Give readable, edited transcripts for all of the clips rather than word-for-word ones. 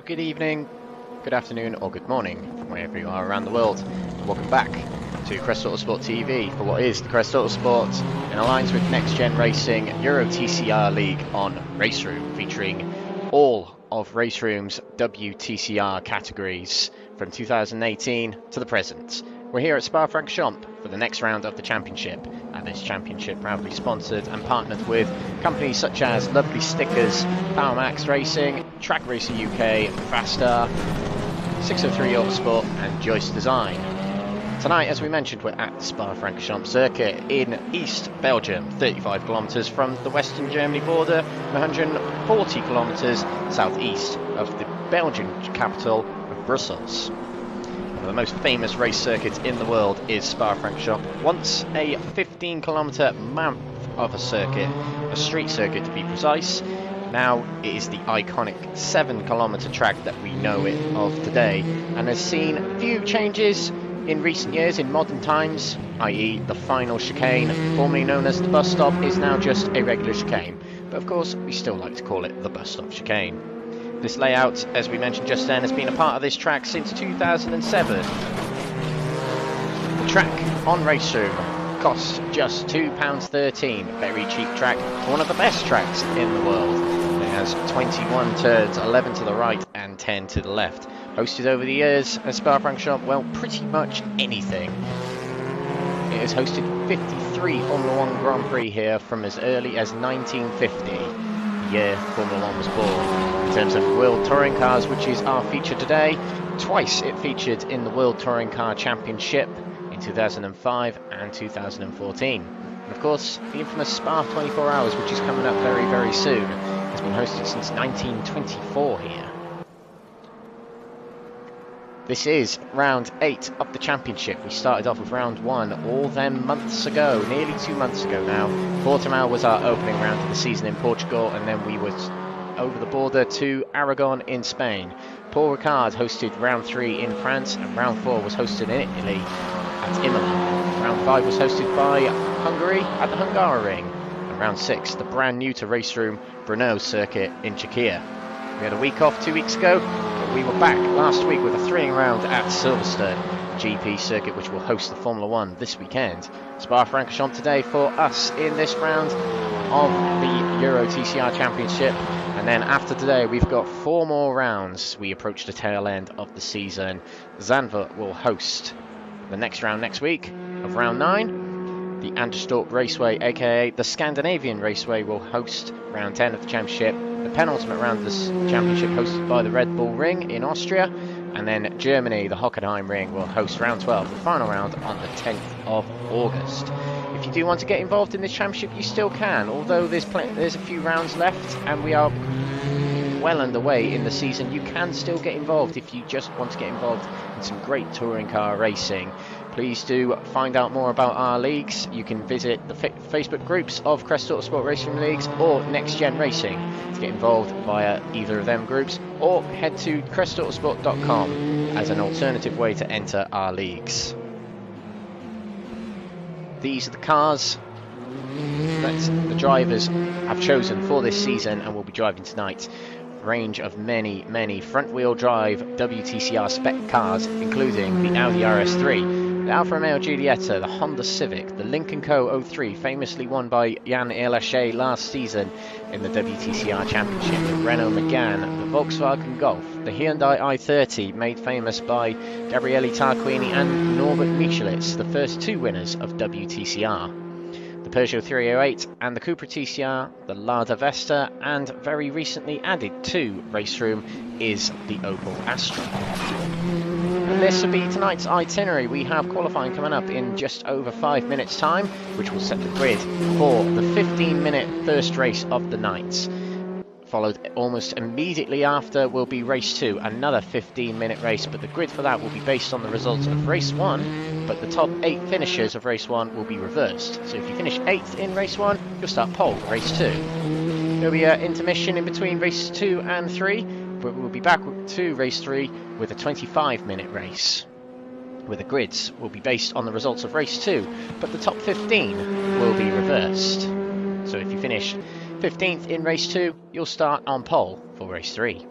Well, good evening, good afternoon, or good morning from wherever you are around the world. And welcome back to Crest Autosport TV for what is the Crest Autosport in alliance with NXTGEN Racing Euro TCR League on RaceRoom, featuring all of RaceRoom's WTCR categories from 2018 to the present. We're here at Spa-Francorchamps for the next round of the championship, and this championship proudly sponsored and partnered with companies such as Lovely Stickers, PowerMax Racing, Track Racer UK, Faster, 603 Autosport and Joyce Design. Tonight, as we mentioned, we're at the Spa-Francorchamps circuit in East Belgium, 35 kilometres from the Western Germany border, 140 kilometres southeast of the Belgian capital of Brussels. One of the most famous race circuits in the world is Spa-Francorchamps. Once a 15-kilometre mammoth of a circuit, a street circuit to be precise. Now it is the iconic 7-kilometre track that we know it of today, and has seen a few changes in recent years, in modern times, i.e. the final chicane, formerly known as the bus stop, is now just a regular chicane. But of course, we still like to call it the bus stop chicane. This layout, as we mentioned just then, has been a part of this track since 2007. The track on RaceRoom costs just £2.13, very cheap track, one of the best tracks in the world. It has 21 turns, 11 to the right and 10 to the left. Hosted over the years at Spa-Francorchamps, well, pretty much anything. It has hosted 53 Formula 1 Grand Prix here from as early as 1950, the year Formula 1 was born. In terms of World Touring Cars, which is our feature today, twice it featured in the World Touring Car Championship in 2005 and 2014. And of course, the infamous Spa 24 Hours, which is coming up very, very soon, has been hosted since 1924 here. This is round 8 of the championship. We started off with round 1 all them months ago, nearly 2 months ago now. Portimao was our opening round of the season in Portugal, and then we was over the border to Aragon in Spain. Paul Ricard hosted round 3 in France, and round 4 was hosted in Italy at Imola. Round 5 was hosted by Hungary at the Hungaroring, and round 6, the brand new to RaceRoom Brno circuit in Czechia. We had a week off 2 weeks ago, but we were back last week with a thrilling round at Silverstone GP circuit, which will host the Formula 1 this weekend. Spa-Francorchamps today for us in this round of the Euro TCR Championship, and then after today we've got 4 more rounds. We approach the tail end of the season. Zandvoort will host the next round next week of round 9. The Anderstorp Raceway, aka the Scandinavian Raceway, will host round 10 of the championship. The penultimate round of this championship hosted by the Red Bull Ring in Austria, and then Germany, the Hockenheim Ring, will host round 12, the final round, on the 10th of August. If you do want to get involved in this championship, you still can, although there's a few rounds left and we are well underway in the season. You can still get involved if you just want to get involved in some great touring car racing. Please do find out more about our leagues. You can visit the Facebook groups of Crest Autosport Racing Leagues or NXTGEN Racing to get involved via either of them groups, or head to crestautosport.com as an alternative way to enter our leagues. These are the cars that the drivers have chosen for this season and will be driving tonight. Range of many, many front-wheel drive WTCR spec cars, including the Audi RS3, the Alfa Romeo Giulietta, the Honda Civic, the Lincoln Co. 03, famously won by Jan Erlaché last season in the WTCR Championship, the Renault Megane, the Volkswagen Golf, the Hyundai i30, made famous by Gabriele Tarquini and Norbert Michelitz, the first 2 winners of WTCR. The Peugeot 308 and the Cupra TCR, the Lada Vesta, and very recently added to RaceRoom is the Opel Astra. And this will be tonight's itinerary. We have qualifying coming up in just over 5 minutes time, which will set the grid for the 15-minute first race of the night. Followed almost immediately after will be race 2, another 15-minute race, but the grid for that will be based on the results of race 1, but the top 8 finishers of race 1 will be reversed. So if you finish 8th in race 1, you'll start pole race 2. There'll be an intermission in between race 2 and 3, but we'll be back to race 3 with a 25-minute race, where the grids will be based on the results of race 2, but the top 15 will be reversed. So if you finish 15th in race 2, you'll start on pole for race 3.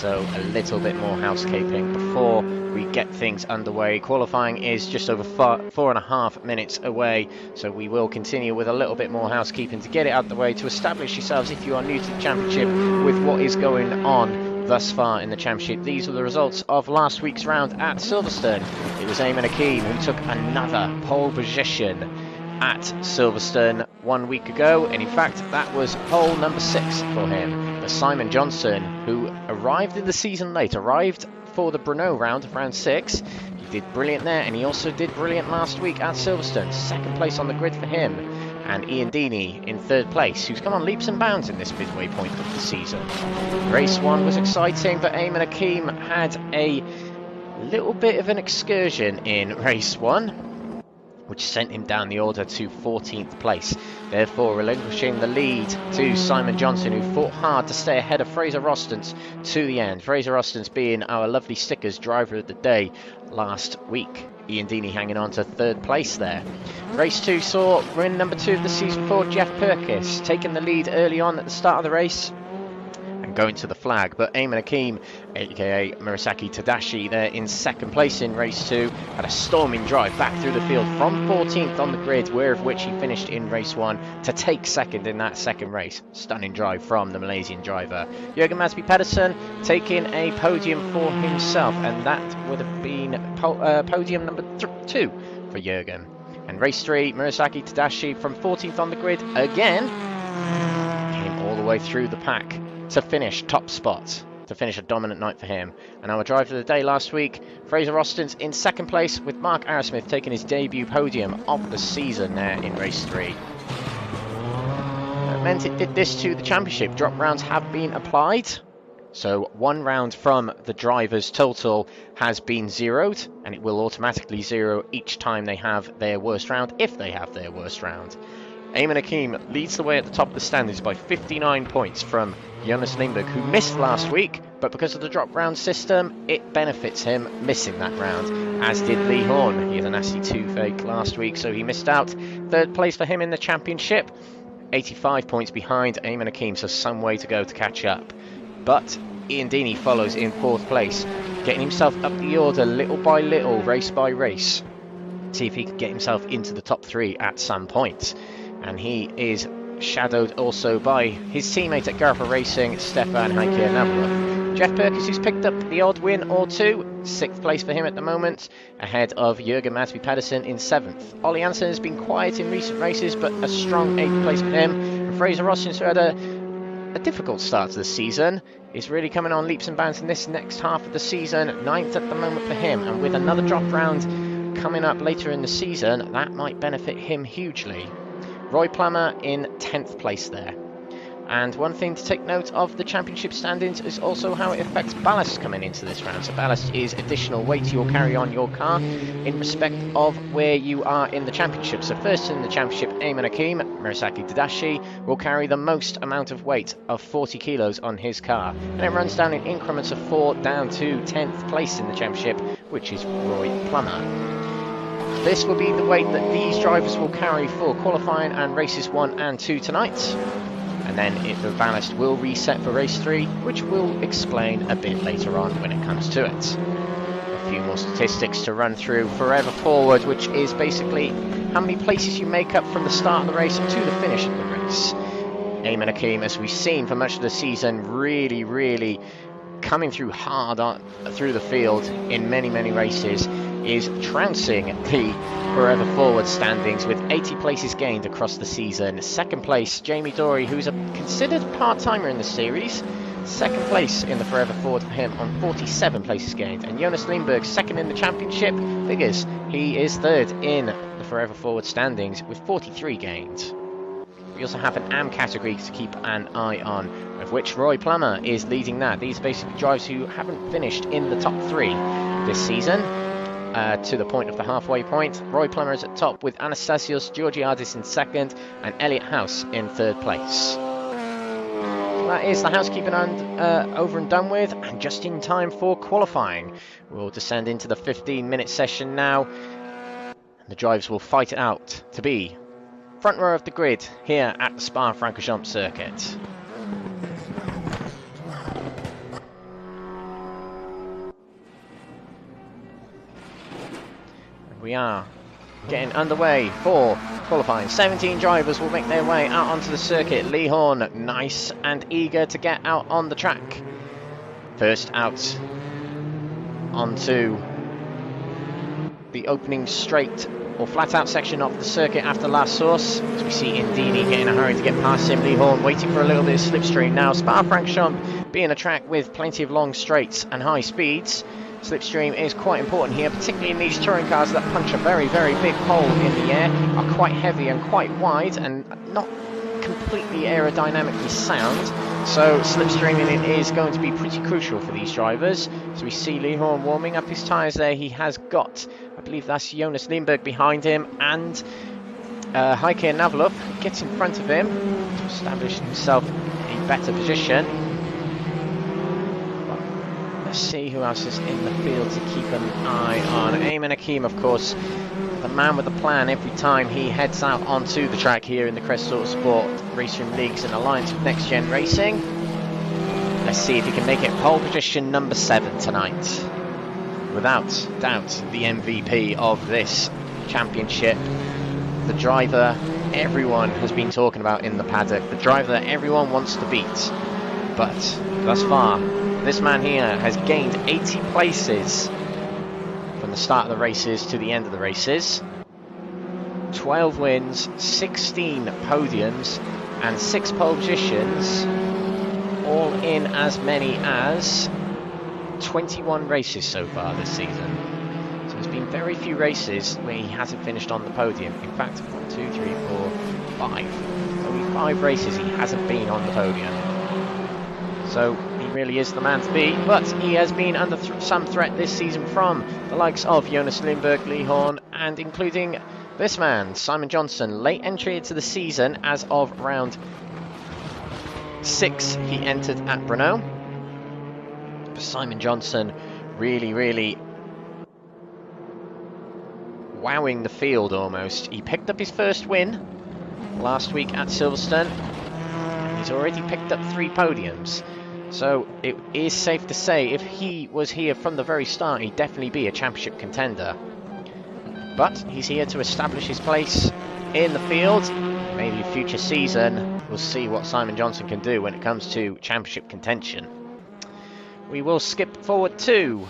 So a little bit more housekeeping before we get things underway. Qualifying is just over 4.5 minutes away, so we will continue with a little bit more housekeeping to get it out the way, to establish yourselves, if you are new to the championship, with what is going on thus far in the championship. These are the results of last week's round at Silverstone. It was Eamon Akeem who took another pole position at Silverstone 1 week ago, and in fact that was pole number 6 for him. But Simon Johnson, who arrived in the season late, arrived for the Brno round of round 6, he did brilliant there, and he also did brilliant last week at Silverstone. Second place on the grid for him. And Ian Deeney in third place, who's come on leaps and bounds in this midway point of the season. Race 1 was exciting, but Eamon Akeem had a little bit of an excursion in race 1, which sent him down the order to 14th place, therefore relinquishing the lead to Simon Johnson, who fought hard to stay ahead of Fraser Rostance to the end. Fraser Rostance being our lovely stickers driver of the day last week. Ian Deeney hanging on to third place there. Race 2 saw win number 2 of the season for Jeff Perkis, taking the lead early on at the start of the race and going to the flag, but Eamon Akeem, aka Murasaki Tadashi, there in second place in race 2, had a storming drive back through the field from 14th on the grid, where of which he finished in race 1 to take second in that second race. Stunning drive from the Malaysian driver. Jürgen Masby Pedersen taking a podium for himself, and that would have been podium number 2 for Jürgen. And race 3, Murasaki Tadashi from 14th on the grid again, came all the way through the pack to finish top spot, to finish a dominant night for him. And our driver of the day last week, Fraser Rostance in second place, with Mark Arrowsmith taking his debut podium of the season there in race 3. That meant it did this to the championship. Drop rounds have been applied, so 1 round from the driver's total has been zeroed, and it will automatically zero each time they have their worst round, if they have their worst round. Eamon Akeem leads the way at the top of the standings by 59 points from Jonas Lindberg, who missed last week, but because of the drop round system, it benefits him missing that round, as did Lee Horn. He had a nasty 2 fake last week, so he missed out. Third place for him in the championship, 85 points behind Eamon Akeem, so some way to go to catch up. But Ian Deeney follows in 4th place, getting himself up the order little by little, race by race, see if he can get himself into the top 3 at some point. And he is shadowed also by his teammate at Garfa Racing, Stefan Heike Navarro. Jeff Perkins, who's picked up the odd win or 2, 6th place for him at the moment, ahead of Jürgen Masby Pedersen in 7th. Ollie Jansen has been quiet in recent races, but a strong 8th place for him. And Fraser Rostance, who had a difficult start to the season, is really coming on leaps and bounds in this next half of the season. 9th at the moment for him, and with another drop round coming up later in the season, that might benefit him hugely. Roy Plummer in 10th place there. And one thing to take note of the championship standings is also how it affects ballast coming into this round. So ballast is additional weight you'll carry on your car in respect of where you are in the championship. So first in the championship, Eamon Akeem, Murasaki Tadashi, will carry the most amount of weight of 40 kilos on his car. And it runs down in increments of 4 down to 10th place in the championship, which is Roy Plummer. This will be the weight that these drivers will carry for qualifying and races 1 and 2 tonight. And then the ballast will reset for race 3, which we'll explain a bit later on when it comes to it. A few more statistics to run through. Forever Forward, which is basically how many places you make up from the start of the race to the finish of the race. Eamon Akeem, as we've seen for much of the season, really coming through hard through the field in many races, is trouncing the Forever Forward standings with 80 places gained across the season. Second place, Jamie Dory, who's a considered part-timer in the series. Second place in the Forever Forward for him on 47 places gained. And Jonas Lindberg, second in the championship. Figures he is third in the Forever Forward standings with 43 gained. We also have an AM category to keep an eye on, of which Roy Plummer is leading that. These are basically drivers who haven't finished in the top 3 this season. To the point of the halfway point. Roy Plummer is at top with Anastasios Georgiadis in second and Elliot House in third place. So that is the housekeeping over and done with, and just in time for qualifying. We'll descend into the 15-minute session now. The drivers will fight it out to be front row of the grid here at the Spa-Francorchamps circuit. we are getting underway for qualifying. 17 drivers will make their way out onto the circuit. Lee Horn, nice and eager to get out on the track. First out onto the opening straight or flat out section of the circuit after last source. As we see Indini getting a hurry to get past him. Lee Horn waiting for a little bit of slipstream now. Spa-Francorchamps being a track with plenty of long straights and high speeds. Slipstream is quite important here, particularly in these touring cars that punch a very, very big hole in the air, are quite heavy and quite wide and not completely aerodynamically sound. So slipstreaming is going to be pretty crucial for these drivers. So we see Lee Horn warming up his tyres there. He has got, I believe that's Jonas Lindberg behind him, and Heike Navalov gets in front of him to establish himself a better position. Let's see who else is in the field to keep an eye on. Eamon Hakim, of course, the man with the plan every time he heads out onto the track here in the Crest Autosport RaceRoom Leagues in alliance with NXTGEN Racing. Let's see if he can make it pole position number 7 tonight. Without doubt, the MVP of this championship, the driver everyone has been talking about in the paddock, the driver that everyone wants to beat. But thus far, this man here has gained 80 places from the start of the races to the end of the races. 12 wins, 16 podiums, and 6 pole positions, all in as many as 21 races so far this season. So there's been very few races where he hasn't finished on the podium. In fact, 1, 2, 3, 4, 5. Only 5 races he hasn't been on the podium. So he really is the man to beat, but he has been under some threat this season from the likes of Jonas Lindberg, Lee Horn, and including this man, Simon Johnson. Late entry into the season as of round 6 he entered at Brno. Simon Johnson really wowing the field almost. He picked up his first win last week at Silverstone, and he's already picked up 3 podiums. So it is safe to say if he was here from the very start, he'd definitely be a championship contender. But he's here to establish his place in the field. Maybe future season we'll see what Simon Johnson can do when it comes to championship contention. We will skip forward to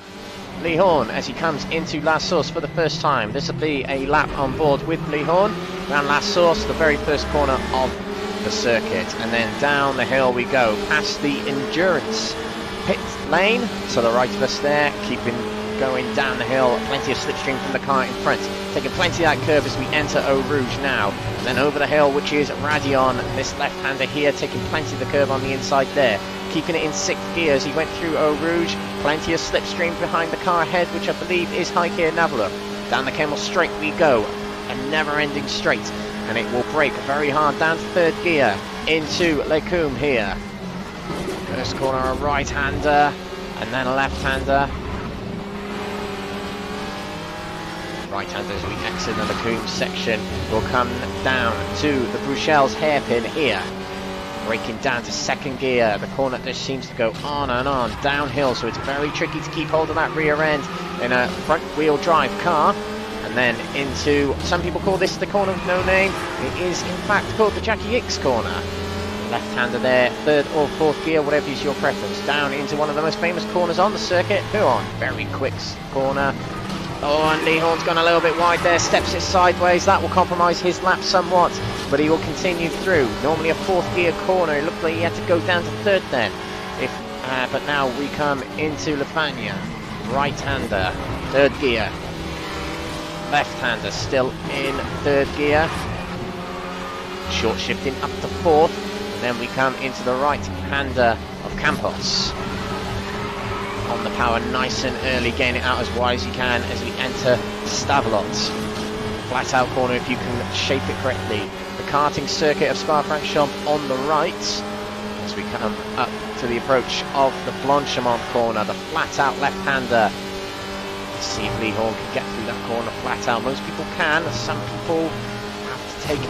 Lee Horn as he comes into last source for the first time. This will be a lap on board with Lee Horn around last source, the very first corner of the circuit, and then down the hill we go past the endurance pit lane to the right of us there, keeping going down the hill. Plenty of slipstream from the car in front, taking plenty of that curve as we enter Eau Rouge now, and then over the hill, which is Radion, this left-hander here, taking plenty of the curve on the inside there, keeping it in 6th gear as he went through Eau Rouge. Plenty of slipstream behind the car ahead, which I believe is Heike Navalov. Down the Kemmel straight we go, a never-ending straight, and it will brake very hard down to 3rd gear into Lecum here. First corner, a right-hander, and then a left-hander. Right-hander as we exit the Lecum section will come down to the Bruxelles hairpin here. Braking down to 2nd gear. The corner just seems to go on and on downhill, so it's very tricky to keep hold of that rear end in a front-wheel drive car. And then into, some people call this the corner with no name. It is in fact called the Jackie Hicks corner. Left-hander there, 3rd or 4th gear, whatever is your preference. Down into one of the most famous corners on the circuit. Huon, very quick corner. Oh, and Lee Horn's gone a little bit wide there, steps it sideways. That will compromise his lap somewhat, but he will continue through. Normally a 4th gear corner. It looked like he had to go down to 3rd then. But now we come into Lefania. Right-hander, 3rd gear. Left-hander still in 3rd gear. Short shifting up to 4th. And then we come into the right-hander of Campos. On the power nice and early, getting it out as wide as you can as we enter Stavelot. Flat out corner if you can shape it correctly. The karting circuit of Spa-Francorchamps on the right as we come up to the approach of the Blanchimont corner, the flat out left-hander. Let's see if Lee Horn can get through that corner flat out. Most people can, some people have to take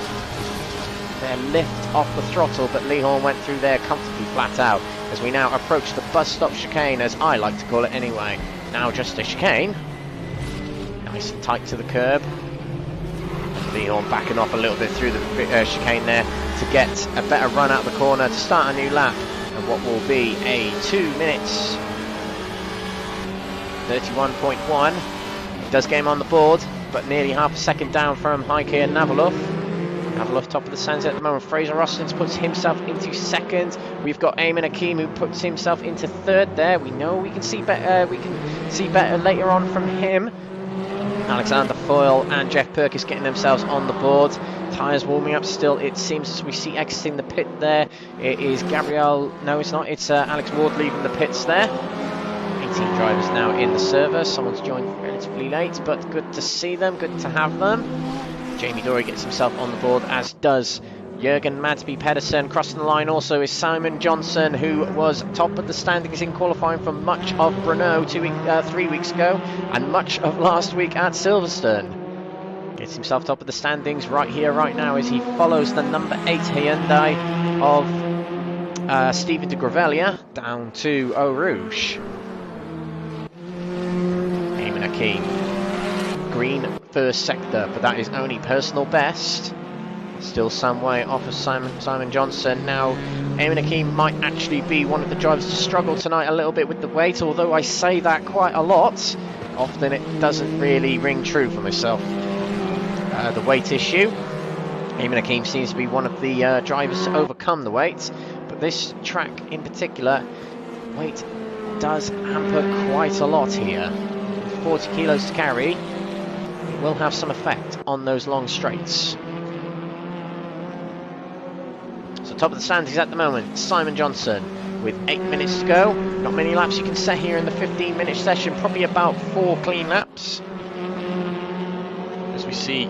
their lift off the throttle, but Lee Horn went through there comfortably flat out as we now approach the bus stop chicane, as I like to call it anyway. Now just a chicane. Nice and tight to the curb. Leon backing off a little bit through the chicane there to get a better run out the corner to start a new lap. And what will be a 2 minutes 31.1. It does get him on the board, but nearly half a second down from Heike and Navalov. Navalov top of the stands at the moment. Fraser Rostens puts himself into second. We've got Eamon Akeem who puts himself into third there. We know we can see better. We can see better later on from him. Alexander Foyle and Jeff Perkis getting themselves on the board. Tyres warming up still, it seems, as we see exiting the pit there. It is Gabriel, no it's not, it's Alex Ward leaving the pits there. 18 drivers now in the service. Someone's joined relatively late, but good to see them, good to have them. Jamie Dory gets himself on the board, as does Jürgen Madsby Pedersen. Crossing the line also is Simon Johnson, who was top of the standings in qualifying for much of Brno 3 weeks ago and much of last week at Silverstone. Gets himself top of the standings right here, right now, as he follows the number 8 Hyundai of Stephen de Gravelia down to Eau Rouge. Eamon Akeem, green first sector, but that is only personal best. Still some way off of Simon Johnson. Now, Eamon Akeem might actually be one of the drivers to struggle tonight a little bit with the weight, although I say that quite a lot. Often it doesn't really ring true for myself. The weight issue. Eamon Akeem seems to be one of the drivers to overcome the weight, but this track in particular, weight does hamper quite a lot here. With 40 kilos to carry, it will have some effect on those long straights. So top of the standings at the moment, Simon Johnson with 8 minutes to go. Not many laps you can set here in the 15-minute session, probably about 4 clean laps. As we see,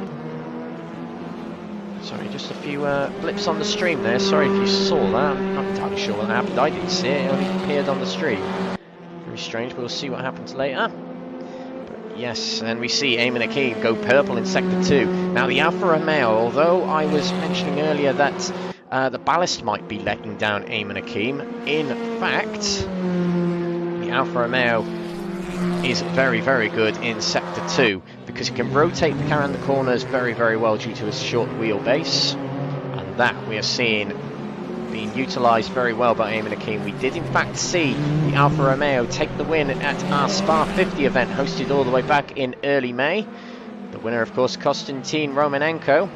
sorry, just a few blips on the stream there. Sorry if you saw that. I'm not entirely sure what happened. I didn't see it. It only appeared on the stream. Very strange. We'll see what happens later. But yes, and we see Eamon Akeem go purple in Sector 2. Now the Alfa Romeo, although I was mentioning earlier that the ballast might be letting down Eamon Akeem, in fact, the Alfa Romeo is very, very good in Sector 2 because it can rotate the car around the corners very, very well due to its short wheelbase, and that we are seeing being utilised very well by Eamon Akeem. We did in fact see the Alfa Romeo take the win at our Spa 50 event hosted all the way back in early May. The winner, of course, Konstantin Romanenko.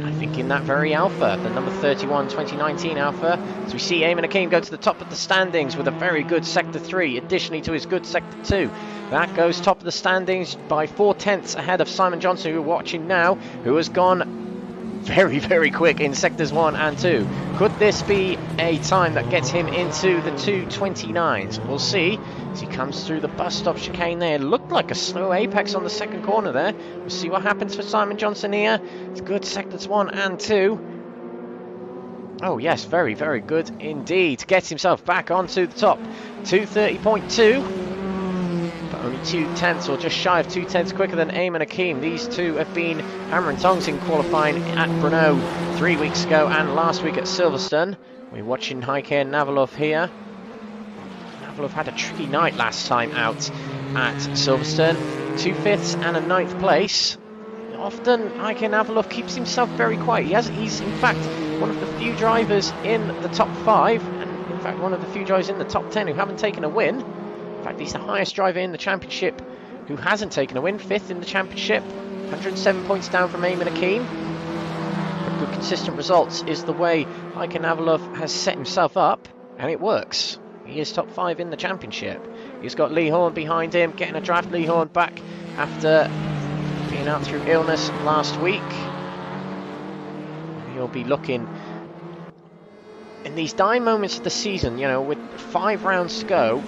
I think in that very Alfa, the number 31 2019 Alfa. So we see Eamon Akeem go to the top of the standings with a very good Sector 3, additionally to his good Sector 2. That goes top of the standings by 4/10 ahead of Simon Johnson, who we're watching now, who has gone very, very quick in Sectors 1 and 2. Could this be a time that gets him into the 2:29s? We'll see as he comes through the bus stop chicane there. It looked like a slow apex on the second corner there. We'll see what happens for Simon Johnson here. It's good Sectors 1 and 2. Oh yes, very, very good indeed. Gets himself back onto the top. 2:30.2. But only 2/10 or just shy of 2/10 quicker than Eamon Akeem. These two have been hammer and tongs in qualifying at Brno 3 weeks ago and last week at Silverstone. We're watching Heike and Navalov here. Navalov had a tricky night last time out at Silverstone. 2 5ths and a 9th place. Often Heike Navalov keeps himself very quiet. He's in fact one of the few drivers in the top 5, and in fact one of the few drivers in the top 10 who haven't taken a win. In fact, he's the highest driver in the championship who hasn't taken a win, 5th in the championship, 107 points down from Eamon Akeem. But good consistent results is the way Heike Navalov has set himself up, and it works. He is top 5 in the championship. He's got Lee Horn behind him, getting a draft. Lee Horn back after being out through illness last week. He'll be looking in these dying moments of the season, you know, with 5 rounds to go.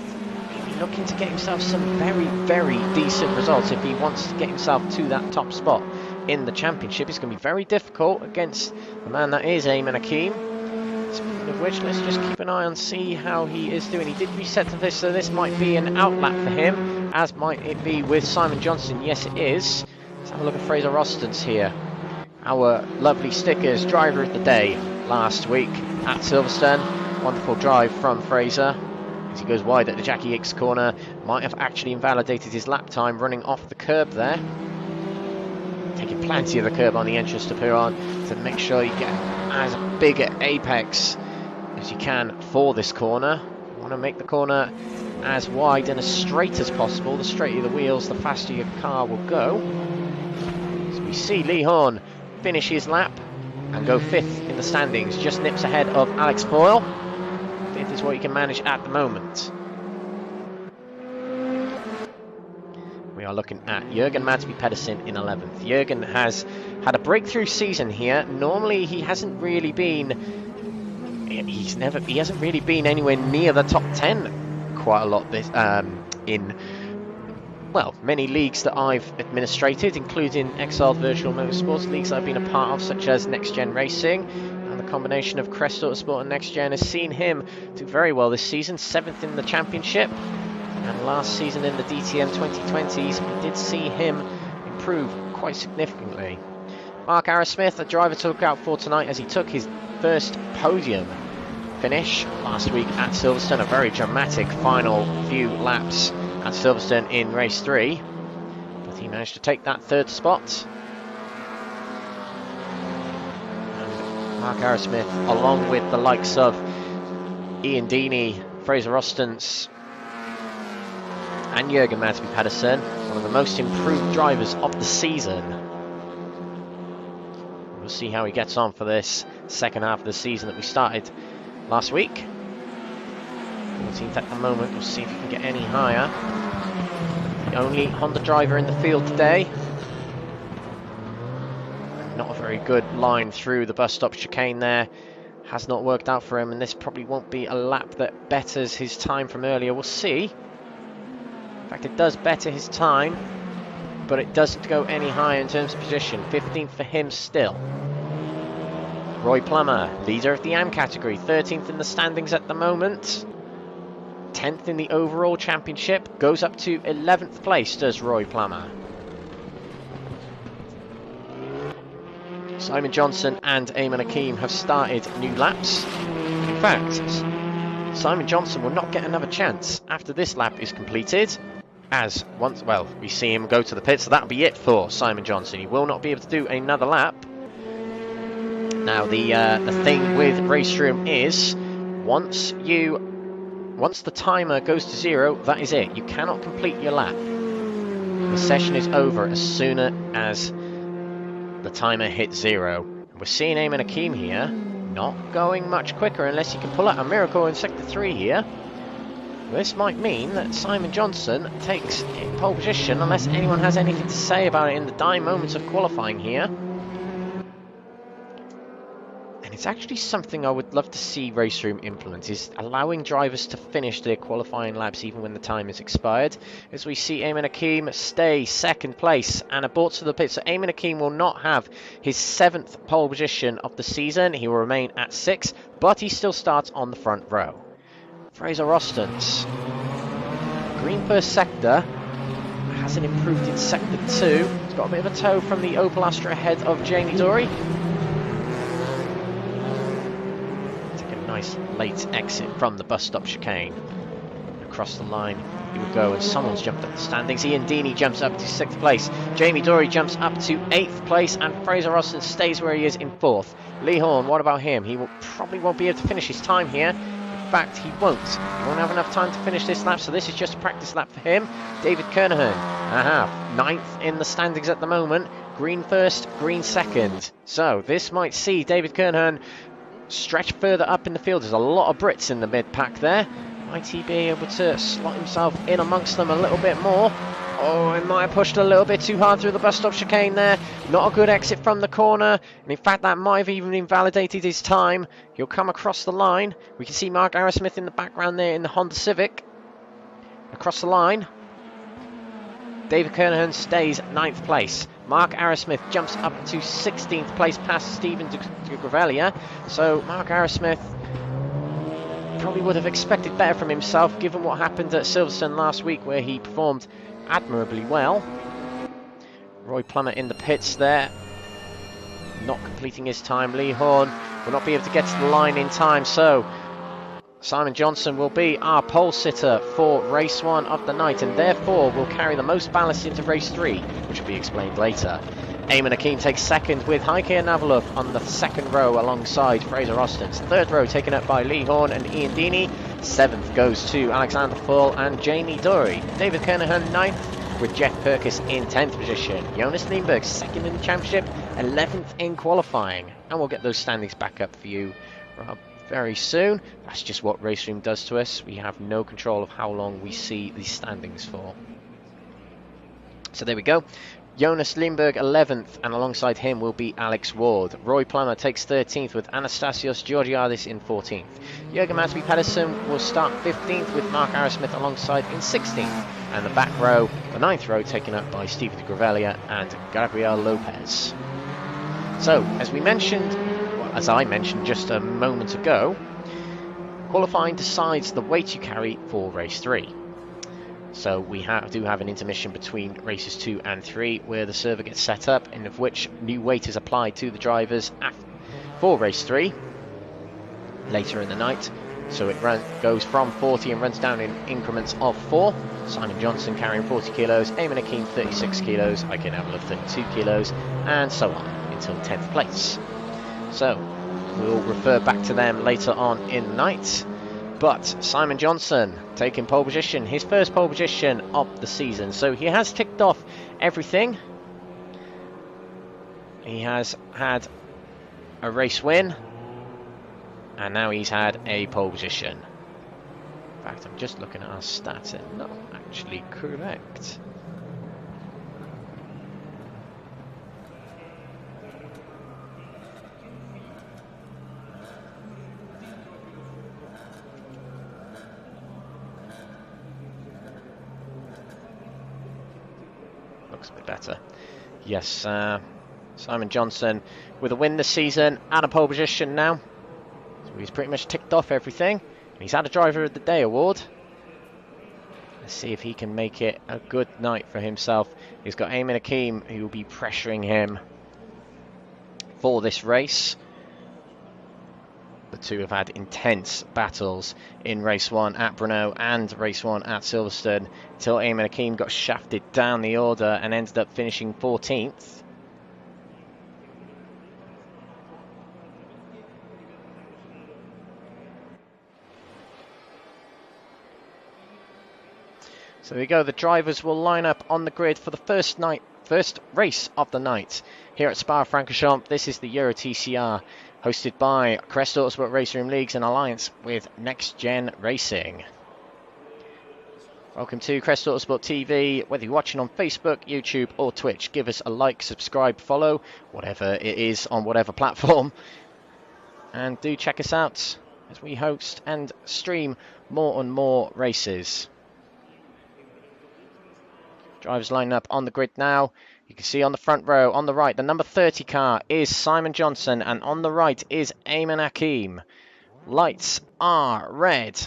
Looking to get himself some very, very decent results if he wants to get himself to that top spot in the championship. It's going to be very difficult against the man that is Eamon Akeem. Speaking of which, let's just keep an eye on see how he is doing. He did reset to this, so this might be an outlap for him, as might it be with Simon Johnson. Yes, it is. Let's have a look at Fraser Rostens here. Our lovely stickers, driver of the day last week at Silverstone. Wonderful drive from Fraser. as he goes wide at the Jackie Hicks corner. Might have actually invalidated his lap time running off the curb there. Taking plenty of the curb on the entrance to Piron to make sure you get as big an apex as you can for this corner. You want to make the corner as wide and as straight as possible. The straighter the wheels, the faster your car will go. So we see Lee Horn finish his lap and go 5th in the standings, just nips ahead of Alex Boyle. 5th is what you can manage at the moment. We are looking at Jürgen Madsby Pedersen in 11th. Jürgen has had a breakthrough season here. Normally he hasn't really been, he hasn't really been anywhere near the top 10 quite a lot this in, well, many leagues that I've administrated, including Exiled Virtual Motorsports leagues I've been a part of, such as NXTGEN Racing. And the combination of Crest Autosport and NXTGEN has seen him do very well this season, 7th in the championship. And last season in the DTM 2020s, we did see him improve quite significantly. Mark Arrowsmith, a driver to look out for tonight, as he took his first podium finish last week at Silverstone. A very dramatic final few laps at Silverstone in race 3, but he managed to take that 3rd spot. And Mark Arrowsmith, along with the likes of Ian Deeney, Fraser Rostens and Jürgen Madsby Pedersen, one of the most improved drivers of the season. We'll see how he gets on for this second half of the season that we started last week. 14th at the moment. We'll see if he can get any higher. The only Honda driver in the field today. Not a very good line through the bus stop chicane there. Has not worked out for him, and this probably won't be a lap that betters his time from earlier. We'll see. In fact, it does better his time, but it doesn't go any higher in terms of position. 15th for him still. Roy Plummer, leader of the AM category, 13th in the standings at the moment. 10th in the overall championship, goes up to 11th place, does Roy Plummer. Simon Johnson and Eamon Akeem have started new laps. In fact, Simon Johnson will not get another chance after this lap is completed, as once, well, we see him go to the pits, so that'll be it for Simon Johnson. He will not be able to do another lap. Now the thing with RaceRoom is once the timer goes to 0, that is it. You cannot complete your lap. The session is over as soon as the timer hits 0. We're seeing Eamon Akeem here, not going much quicker unless he can pull out a miracle in sector 3 here. This might mean that Simon Johnson takes pole position unless anyone has anything to say about it in the dying moments of qualifying here. And it's actually something I would love to see RaceRoom implement, is allowing drivers to finish their qualifying laps even when the time is expired. As we see Eamon Akeem stay 2nd place and abort to the pit. So Eamon Akeem will not have his 7th pole position of the season. He will remain at 6th, but he still starts on the front row. Fraser Rostens, green first sector, hasn't improved in sector 2. He's got a bit of a tow from the Opel Astra ahead of Jamie Dory. Take a nice late exit from the bus stop chicane. Across the line he would go, and someone's jumped up the standings. Ian Deeney jumps up to 6th place. Jamie Dory jumps up to 8th place, and Fraser Rostens stays where he is in 4th. Lee Horn, what about him? He probably won't be able to finish his time here. In fact, he won't have enough time to finish this lap, so this is just a practice lap for him. David Kernahan, 9th in the standings at the moment. Green first, green second. So this might see David Kernahan stretch further up in the field. There's a lot of Brits in the mid-pack there. Might he be able to slot himself in amongst them a little bit more? Oh, he might have pushed a little bit too hard through the bus stop chicane there. Not a good exit from the corner. And in fact, that might have even invalidated his time. He'll come across the line. We can see Mark Arrowsmith in the background there in the Honda Civic. Across the line. David Kernahan stays 9th place. Mark Arrowsmith jumps up to 16th place past Stephen de Gravelia. So Mark Arrowsmith probably would have expected better from himself given what happened at Silverstone last week, where he performed admirably well. Roy Plummer in the pits there, not completing his time. Lee Horn will not be able to get to the line in time, so Simon Johnson will be our pole sitter for race 1 of the night, and therefore will carry the most ballast into race 3, which will be explained later. Eamon Akeem takes second with Heike Navalov on the second row alongside Fraser Austin's. Third row taken up by Lee Horn and Ian Deeney. Seventh goes to Alexander Fall and Jamie Dory. David Kernahan ninth with Jeff Perkis in 10th position. Jonas Lindberg second in the championship, 11th in qualifying. And we'll get those standings back up for you very soon. That's just what RaceRoom does to us. We have no control of how long we see these standings for. So there we go. Jonas Lindberg 11th, and alongside him will be Alex Ward. Roy Plummer takes 13th with Anastasios Georgiadis in 14th. Jürgen Masby Pedersen will start 15th with Mark Arrowsmith alongside in 16th. And the back row, the 9th row, taken up by Steve de Gravelia and Gabriel Lopez. So, as we mentioned, well, as I mentioned just a moment ago, qualifying decides the weight you carry for race 3. So we do have an intermission between races 2 and 3 where the server gets set up, and of which new weight is applied to the drivers for race 3 later in the night. So it goes from 40 and runs down in increments of 4. Simon Johnson carrying 40 kilos, Eamon Akeem 36 kilos, I can have 32 kilos, and so on until 10th place. So we'll refer back to them later on in the night. But Simon Johnson taking pole position, his first pole position of the season. So he has ticked off everything. He has had a race win, and now he's had a pole position. In fact, I'm just looking at our stats and not actually correct. Looks a bit better. Yes, Simon Johnson with a win this season and a pole position now. So he's pretty much ticked off everything. He's had a Driver of the Day award. Let's see if he can make it a good night for himself. He's got Eamon Akeem, who will be pressuring him for this race. The two have had intense battles in race 1 at Brno and race 1 at Silverstone, until Eamon Akeem got shafted down the order and ended up finishing 14th. So there we go, the drivers will line up on the grid for the first race of the night here at Spa-Francorchamps. This is the Euro TCR, hosted by Crest Autosport RaceRoom Leagues in alliance with NXTGEN Racing. Welcome to Crest Autosport TV. Whether you're watching on Facebook, YouTube or Twitch, give us a like, subscribe, follow, whatever it is on whatever platform. And do check us out as we host and stream more and more races. Drivers lining up on the grid now. You can see on the front row, on the right, the number 30 car is Simon Johnson, and on the right is Eamon Akeem. Lights are red.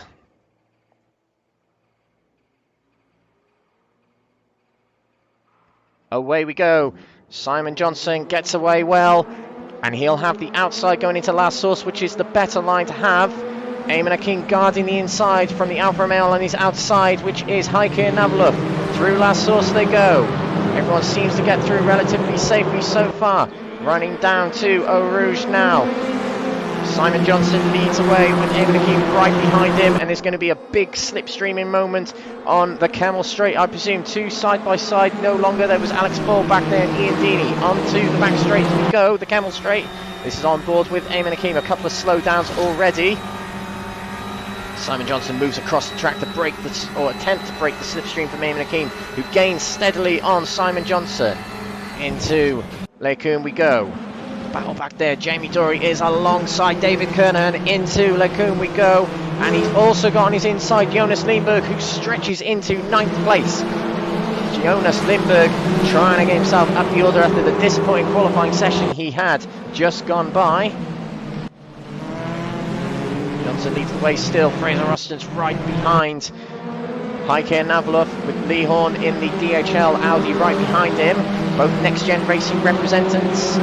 Away we go. Simon Johnson gets away well, and he'll have the outside going into last source, which is the better line to have. Eamon Akeem guarding the inside from the Alfa Romeo on his outside, which is Heike Navalov. Through last source they go. Everyone seems to get through relatively safely so far. Running down to Eau Rouge now. Simon Johnson leads away with Eamon Akeem right behind him, and there's going to be a big slipstreaming moment on the Camel Straight. I presume two side by side no longer. There was Alex Paul back there and Ian Deeney. Onto the back straight we go, the Camel Straight. This is on board with Eamon Akeem. A couple of slowdowns already. Simon Johnson moves across the track to break or attempt to break the slipstream from Eamon Akeem, who gains steadily on Simon Johnson. Into Lecombe we go. Battle back there. Jamie Dory is alongside David Kernahan. Into Lecombe we go. And he's also got on his inside Jonas Lindberg, who stretches into 9th place. Jonas Lindberg trying to get himself up the order after the disappointing qualifying session he had just gone by. Johnson leads the way still. Fraser Austin's right behind Heike Navalov, with Lee Horn in the DHL Audi right behind him. Both NXTGEN Racing representatives.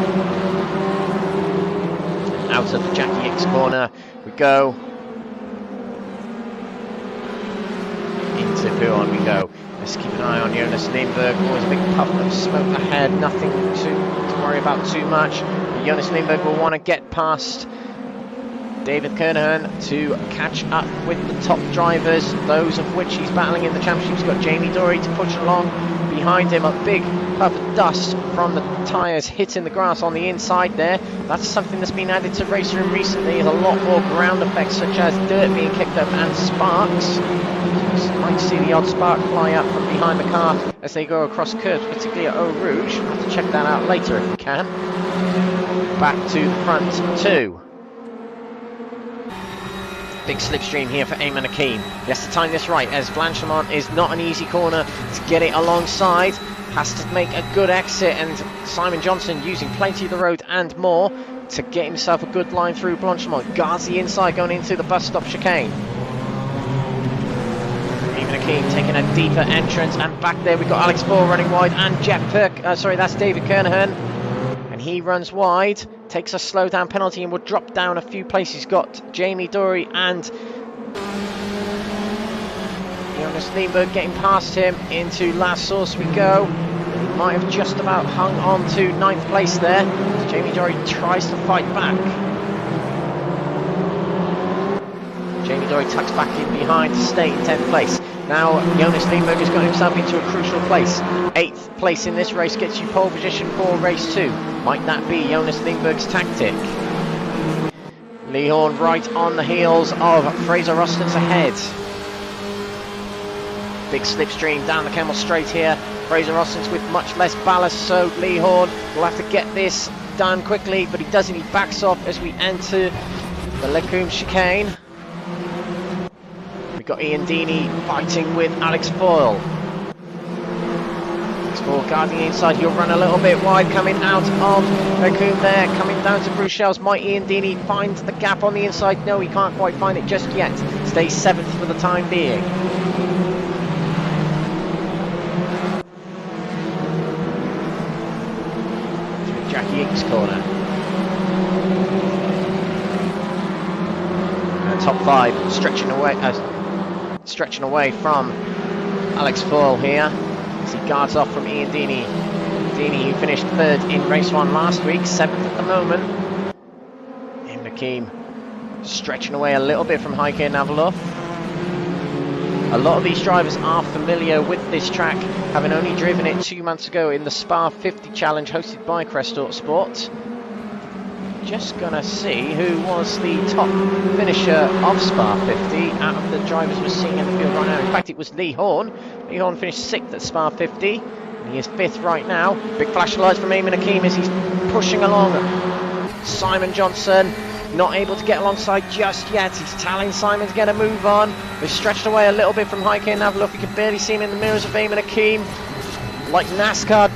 Out of the Jackie Hicks corner we go. we go. Let's keep an eye on Jonas Lindberg. Always a big puff of smoke ahead. Nothing to worry about too much. But Jonas Lindberg will want to get past David Kernahan to catch up with the top drivers, those of which he's battling in the championship. He's got Jamie Dory to push along behind him. A big puff of dust from the tyres hitting the grass on the inside there. That's something that's been added to RaceRoom recently. There's a lot more ground effects, such as dirt being kicked up and sparks. You might see the odd spark fly up from behind the car as they go across curves, particularly at Eau Rouge. We'll have to check that out later if we can. Back to the front two. Big slipstream here for Eamon Akeem. He has to time this right, as Blanchimont is not an easy corner to get it alongside. Has to make a good exit, and Simon Johnson using plenty of the road and more to get himself a good line through Blanchimont. Guards the inside going into the bus stop chicane. Eamon Akeem taking a deeper entrance, and back there we've got Alex Ball running wide, and that's David Kernahan. And he runs wide, takes a slow down penalty and will drop down a few places. He's got Jamie Dory and Jonas Lindberg getting past him. Into last source we go. He might have just about hung on to 9th place there. Jamie Dory tries to fight back. Jamie Dory tucks back in behind to stay in 10th place. Now Jonas Lindberg has got himself into a crucial place. 8th place in this race gets you pole position for race 2. Might that be Jonas Lindberg's tactic? Lee Horn right on the heels of Fraser Rostons ahead. Big slipstream down the Kemmel Straight here. Fraser Rostons with much less ballast, so Lee Horn will have to get this done quickly, but he doesn't. He backs off as we enter the Lecombe chicane. We've got Ian Deeney fighting with Alex Foyle. Alex Foyle guarding the inside. He'll run a little bit wide coming out of Lecombe there. Coming down to Bruxelles. Might Ian Deeney find the gap on the inside? No, he can't quite find it just yet. Stays 7th for the time being. Jackie Ink's corner. And top 5 stretching away from Alex Foyle here as he guards off from Ian Deeney. Deeney, who finished 3rd in race 1 last week, 7th at the moment. Eamon Akeem stretching away a little bit from Heike Navalov. A lot of these drivers are familiar with this track, having only driven it 2 months ago in the Spa-50 challenge hosted by Crest Autosport. Just gonna see who was the top finisher of Spa-50 out of the drivers we're seeing in the field right now. In fact, it was Lee Horn. Lee Horn finished 6th at Spa-50, and he is 5th right now. Big flash of lights from Eamon Akeem as he's pushing along. Simon Johnson not able to get alongside just yet. He's telling Simon to get a move on. They've stretched away a little bit from Heike Navalov. You can barely see him in the mirrors of Eamon Akeem. Like NASCAR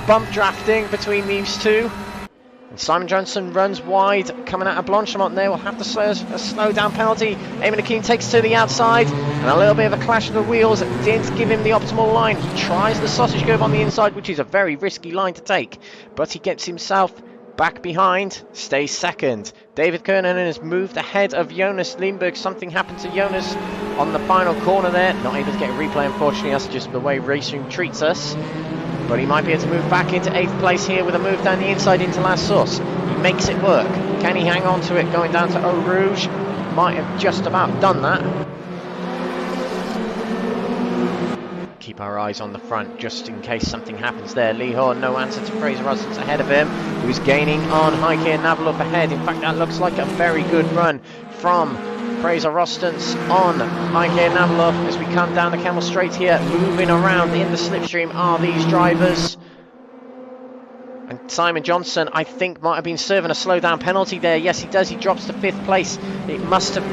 bump drafting between these two. And Simon Johnson runs wide coming out of Blanchimont there. Will have to slow down penalty. Eamon Akeem takes to the outside, and a little bit of a clash of the wheels didn't give him the optimal line. He tries the sausage curve on the inside, which is a very risky line to take, but he gets himself back behind, stays 2nd. David Kernahan has moved ahead of Jonas Lindberg. Something happened to Jonas on the final corner there. Not able to get a replay, unfortunately. That's just the way RaceRoom treats us. But he might be able to move back into 8th place here with a move down the inside into last source. He makes it work. Can he hang on to it going down to Eau Rouge? Might have just about done that. Keep our eyes on the front just in case something happens there. Lee Horn, no answer to Fraser Rostons ahead of him, who's gaining on Heike Navalov ahead. In fact, that looks like a very good run from Fraser Rostons on Heike Navalov as we come down the Kemmel Straight here. Moving around in the slipstream are these drivers. And Simon Johnson, I think, might have been serving a slow down penalty there. Yes, he does. He drops to 5th place. It must have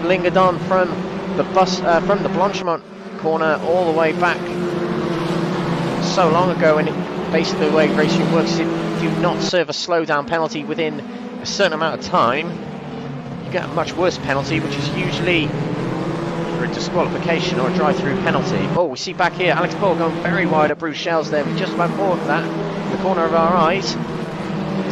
lingered on from the Blanchimont corner all the way back so long ago. And basically the way RaceRoom works is if you do not serve a slow down penalty within a certain amount of time, you get a much worse penalty, which is usually for a disqualification or a drive-through penalty. Oh, we see back here Alex Ball going very wide at Bruxelles there. We just about caught that in the corner of our eyes.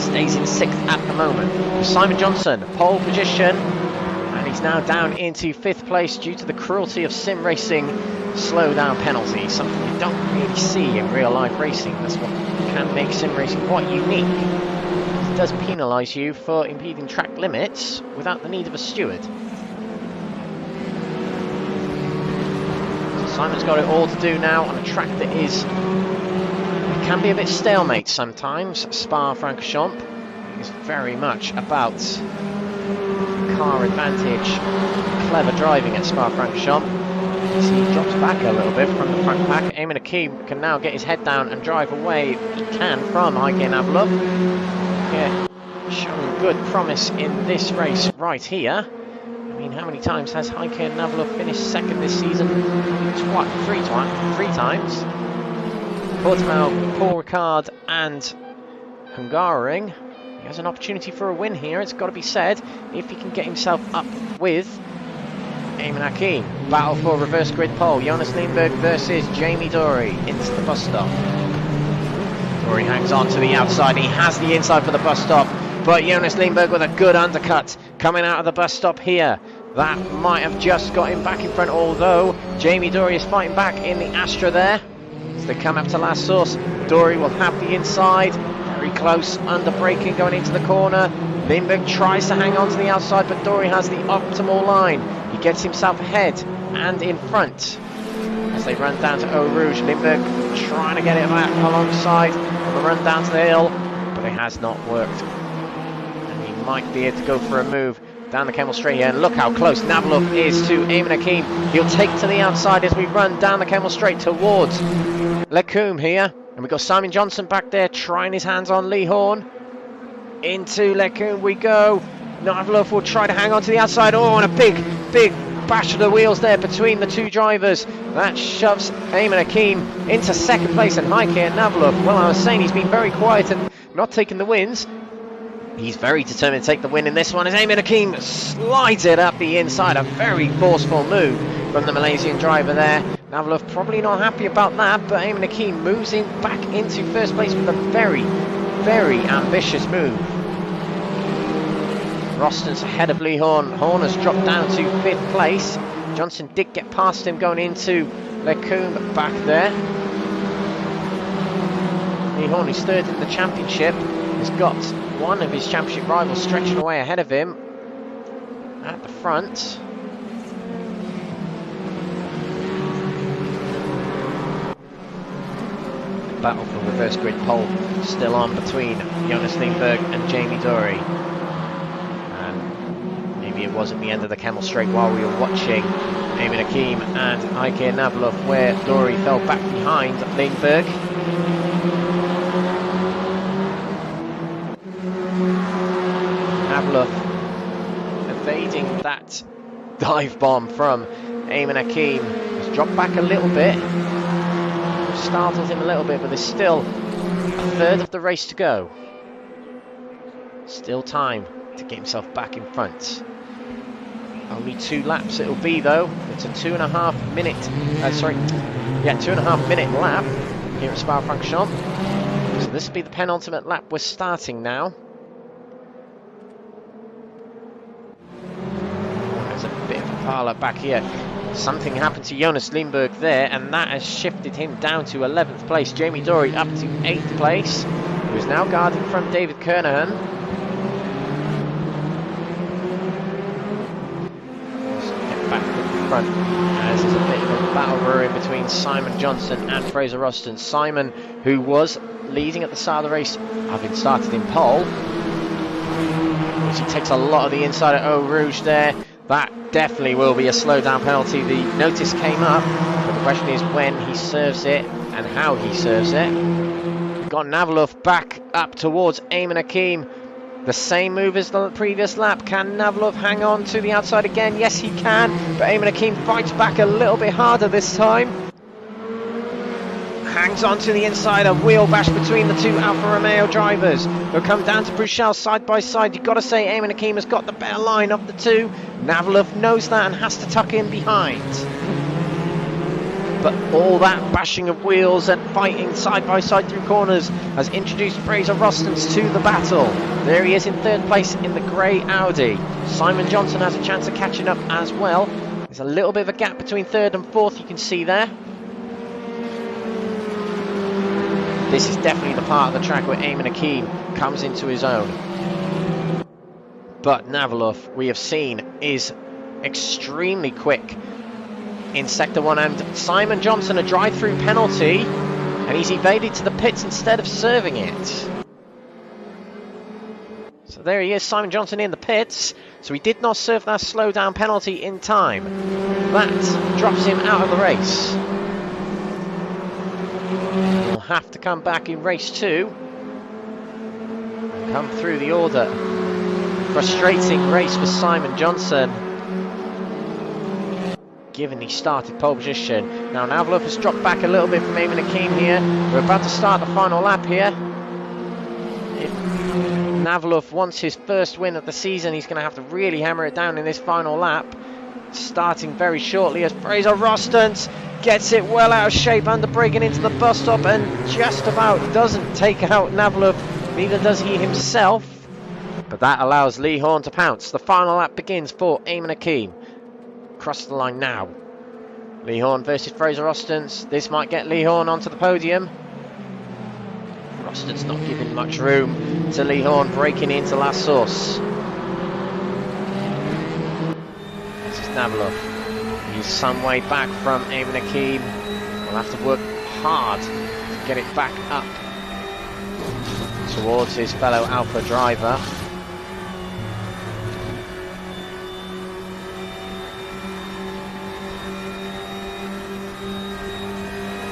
Stays in 6th at the moment. Simon Johnson, pole position, and he He's now down into 5th place due to the cruelty of sim racing slowdown penalty, something you don't really see in real life racing. That's what can make sim racing quite unique. It does penalise you for impeding track limits without the need of a steward. So Simon's got it all to do now on a track that is, it can be a bit stalemate sometimes. Spa-Francorchamps is very much about car advantage, clever driving at Spa-Francorchamps. So he drops back a little bit from the front pack. Eamon Hakeem can now get his head down and drive away if he can from Heike Navalov. Yeah, showing good promise in this race right here. I mean, how many times has Heike Navalov finished second this season? Three times. Portimao, Paul Ricard and Hungaroring. He has an opportunity for a win here, it's got to be said, if he can get himself up with Eamon Hakeem. Battle for reverse grid pole. Jonas Lindberg versus Jamie Dory into the bus stop. Dory hangs on to the outside. He has the inside for the bus stop, but Jonas Lindberg with a good undercut coming out of the bus stop here. That might have just got him back in front, although Jamie Dory is fighting back in the Astra there. As they come up to last source, Dory will have the inside. Very close, under braking going into the corner. Lindberg tries to hang on to the outside, but Dory has the optimal line. He gets himself ahead and in front as they run down to Eau Rouge. Lindberg trying to get it back alongside on the run down to the hill, but it has not worked. And he might be able to go for a move down the Kemmel Straight here. And look how close Navalov is to Eamon Hakeem. He'll take to the outside as we run down the Kemmel Straight towards Lecombe here. And we've got Simon Johnson back there trying his hands on Lee Horn. Into Lecombe we go. Navalov will try to hang on to the outside. Oh, and a big bash of the wheels there between the two drivers. That shoves Eamon Hakeem into second place, and Heike Navalov, well, I was saying he's been very quiet and not taking the wins. He's very determined to take the win in this one as Eamon Hakeem slides it up the inside. A very forceful move from the Malaysian driver there. Navalov probably not happy about that, but Eamon Hakeem moves in back into first place with a very ambitious move. Roston's ahead of Lee Horn. Horn has dropped down to 5th place. Johnson did get past him going into Lecombe back there. Lee Horn, who's 3rd in the championship, has got one of his championship rivals stretching away ahead of him at the front. The battle for reverse grid pole still on between Jonas Lindberg and Jamie Dory. It wasn't the end of the Kemmel Straight while we were watching Eamon Hakeem and Heike Navalov, where Dory fell back behind Lindberg. Navalov evading that dive bomb from Eamon Hakeem. He's dropped back a little bit, startled him a little bit, but there's still a third of the race to go. Still time to get himself back in front. Only 2 laps it'll be though. It's a 2.5 minute, 2.5 minute lap here at Spa-Francorchamps. So this will be the penultimate lap we're starting now. There's a bit of a pile up back here. Something happened to Jonas Lindberg there, and that has shifted him down to 11th place. Jamie Dory up to 8th place, who is now guarding from David Kernahan. Back to the front as there's a bit of a battle brewing between Simon Johnson and Fraser Roston. Simon, who was leading at the start of the race, having started in pole, he takes a lot of the inside at Eau Rouge there. That definitely will be a slowdown penalty. The notice came up, but the question is when he serves it and how he serves it. We've got Navalov back up towards Eamon Hakeem. The same move as the previous lap. Can Navalov hang on to the outside again? Yes, he can, but Eamon Hakeem fights back a little bit harder this time. Hangs on to the inside, a wheel bash between the two Alfa Romeo drivers. They'll come down to Bruchel side by side. You've got to say Eamon Hakeem has got the better line of the two. Navalov knows that and has to tuck in behind. But all that bashing of wheels and fighting side by side through corners has introduced Fraser Rostens to the battle. There he is in third place in the grey Audi. Simon Johnson has a chance of catching up as well. There's a little bit of a gap between third and fourth, you can see there. This is definitely the part of the track where Eamon Akeem comes into his own. But Navalov, we have seen, is extremely quick in Sector 1, and Simon Johnson a drive-through penalty, and he's evaded to the pits instead of serving it. So there he is, Simon Johnson in the pits. So he did not serve that slow-down penalty in time. That drops him out of the race. He'll have to come back in race 2 and come through the order. Frustrating race for Simon Johnson, given he started pole position. Now Navalov has dropped back a little bit from Eamon Akeem here. We're about to start the final lap here. If Navalov wants his first win of the season, he's going to have to really hammer it down in this final lap. Starting very shortly as Fraser Rostens gets it well out of shape under braking into the bus stop and just about doesn't take out Navalov, neither does he himself. But that allows Lee Horn to pounce. The final lap begins for Eamon Akeem. Across the line now. Lee Horn versus Fraser Rostens. This might get Lee Horn onto the podium. Rostens not giving much room to Lee Horn, breaking into last source. This is Navalov. He's some way back from Eamon Akeem. Will have to work hard to get it back up towards his fellow Alpha driver.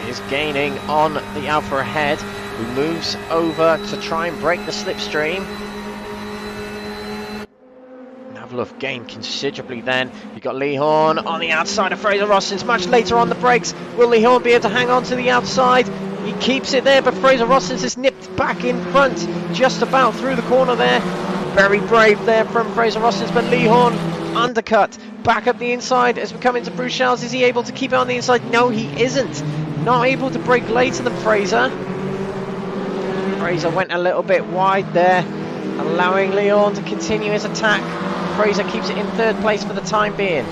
Is gaining on the Alpha ahead, who moves over to try and break the slipstream. Navalov gained considerably then. You've got Lee Horn on the outside of Fraser Rostens, much later on the brakes. Will Lee Horn be able to hang on to the outside? He keeps it there, but Fraser Rostens is nipped back in front, just about through the corner there. Very brave there from Fraser Rostens, but Lee Horn undercut. Back up the inside as we come into Bruchelles. Is he able to keep it on the inside? No, he isn't. Not able to brake later than Fraser. Fraser went a little bit wide there, allowing Lee Horn to continue his attack. Fraser keeps it in third place for the time being.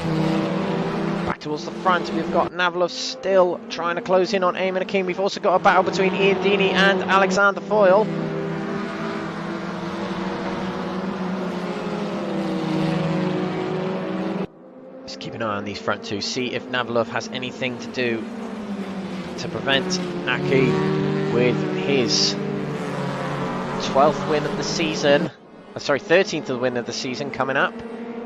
Back towards the front, we've got Navalov still trying to close in on Eamon Akeem. We've also got a battle between Ian Deeney and Alexander Foyle. Just keep an eye on these front two, see if Navalov has anything to do to prevent Aki with his 12th win of the season. Sorry, 13th win of the season coming up.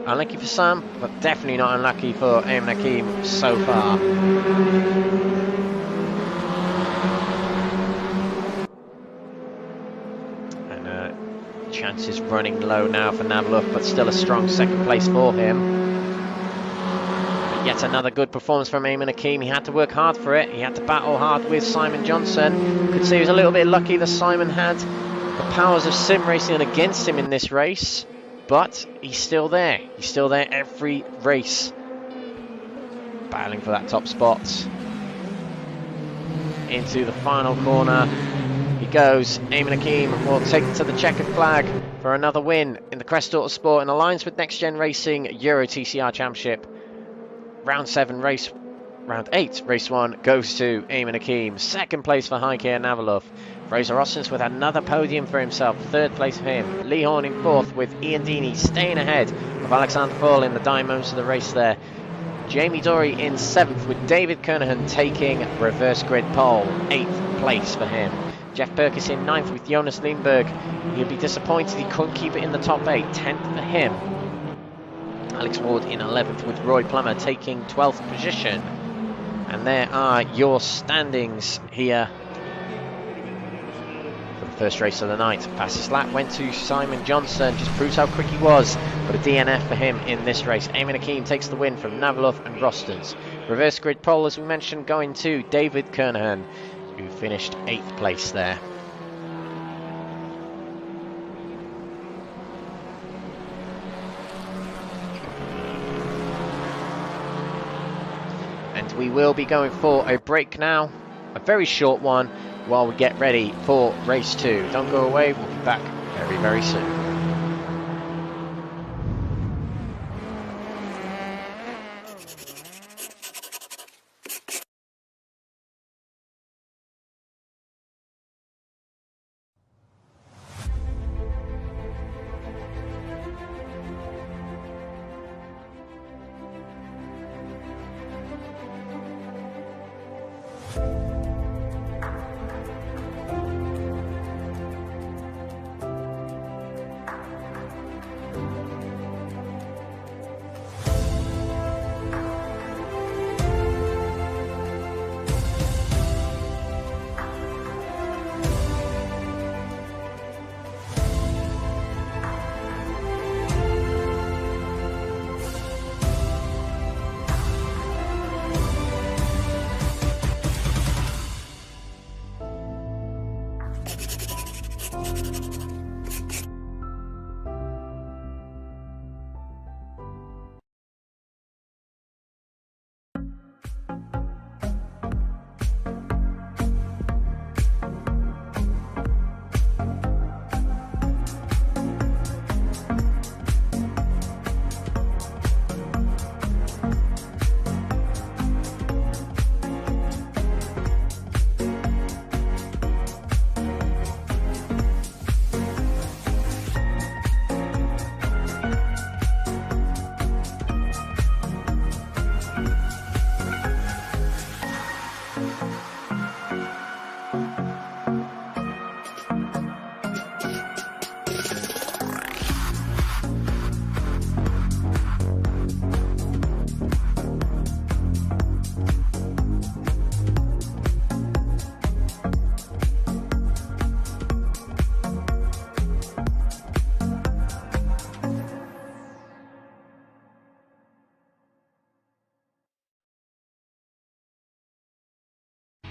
Unlucky for some, but definitely not unlucky for Eamon Akeem so far. And chances running low now for Navalov, but still a strong second place for him. Yet another good performance from Eamon Akeem. He had to work hard for it. He had to battle hard with Simon Johnson. Could see he was a little bit lucky that Simon had the powers of sim racing against him in this race. But he's still there. He's still there every race. Battling for that top spot. Into the final corner he goes. Eamon Akeem will take it to the checkered flag for another win in the Crest Autosport in alliance with NXTGEN Racing Euro TCR Championship. Round 8, race 1 goes to Eamon Akeem. Second place for Heike Navalov. Fraser Rostens with another podium for himself. Third place for him. Lee Horn in 4th with Ian Deeney staying ahead of Alexander Foyle in the dying moments of the race there. Jamie Dory in 7th with David Kernahan taking reverse grid pole. 8th place for him. Jeff Perkis in 9th with Jonas Lindberg. He'll be disappointed he couldn't keep it in the top 8. 10th for him. Alex Ward in 11th with Roy Plummer taking 12th position. And there are your standings here for the first race of the night. Fastest lap went to Simon Johnson, just proves how quick he was, but a DNF for him in this race. Eamon Akeem takes the win from Navalov and Rostens. Reverse grid pole, as we mentioned, going to David Kernahan, who finished 8th place there. And we will be going for a break now, a very short one, while we get ready for race 2. Don't go away, we'll be back very, very soon.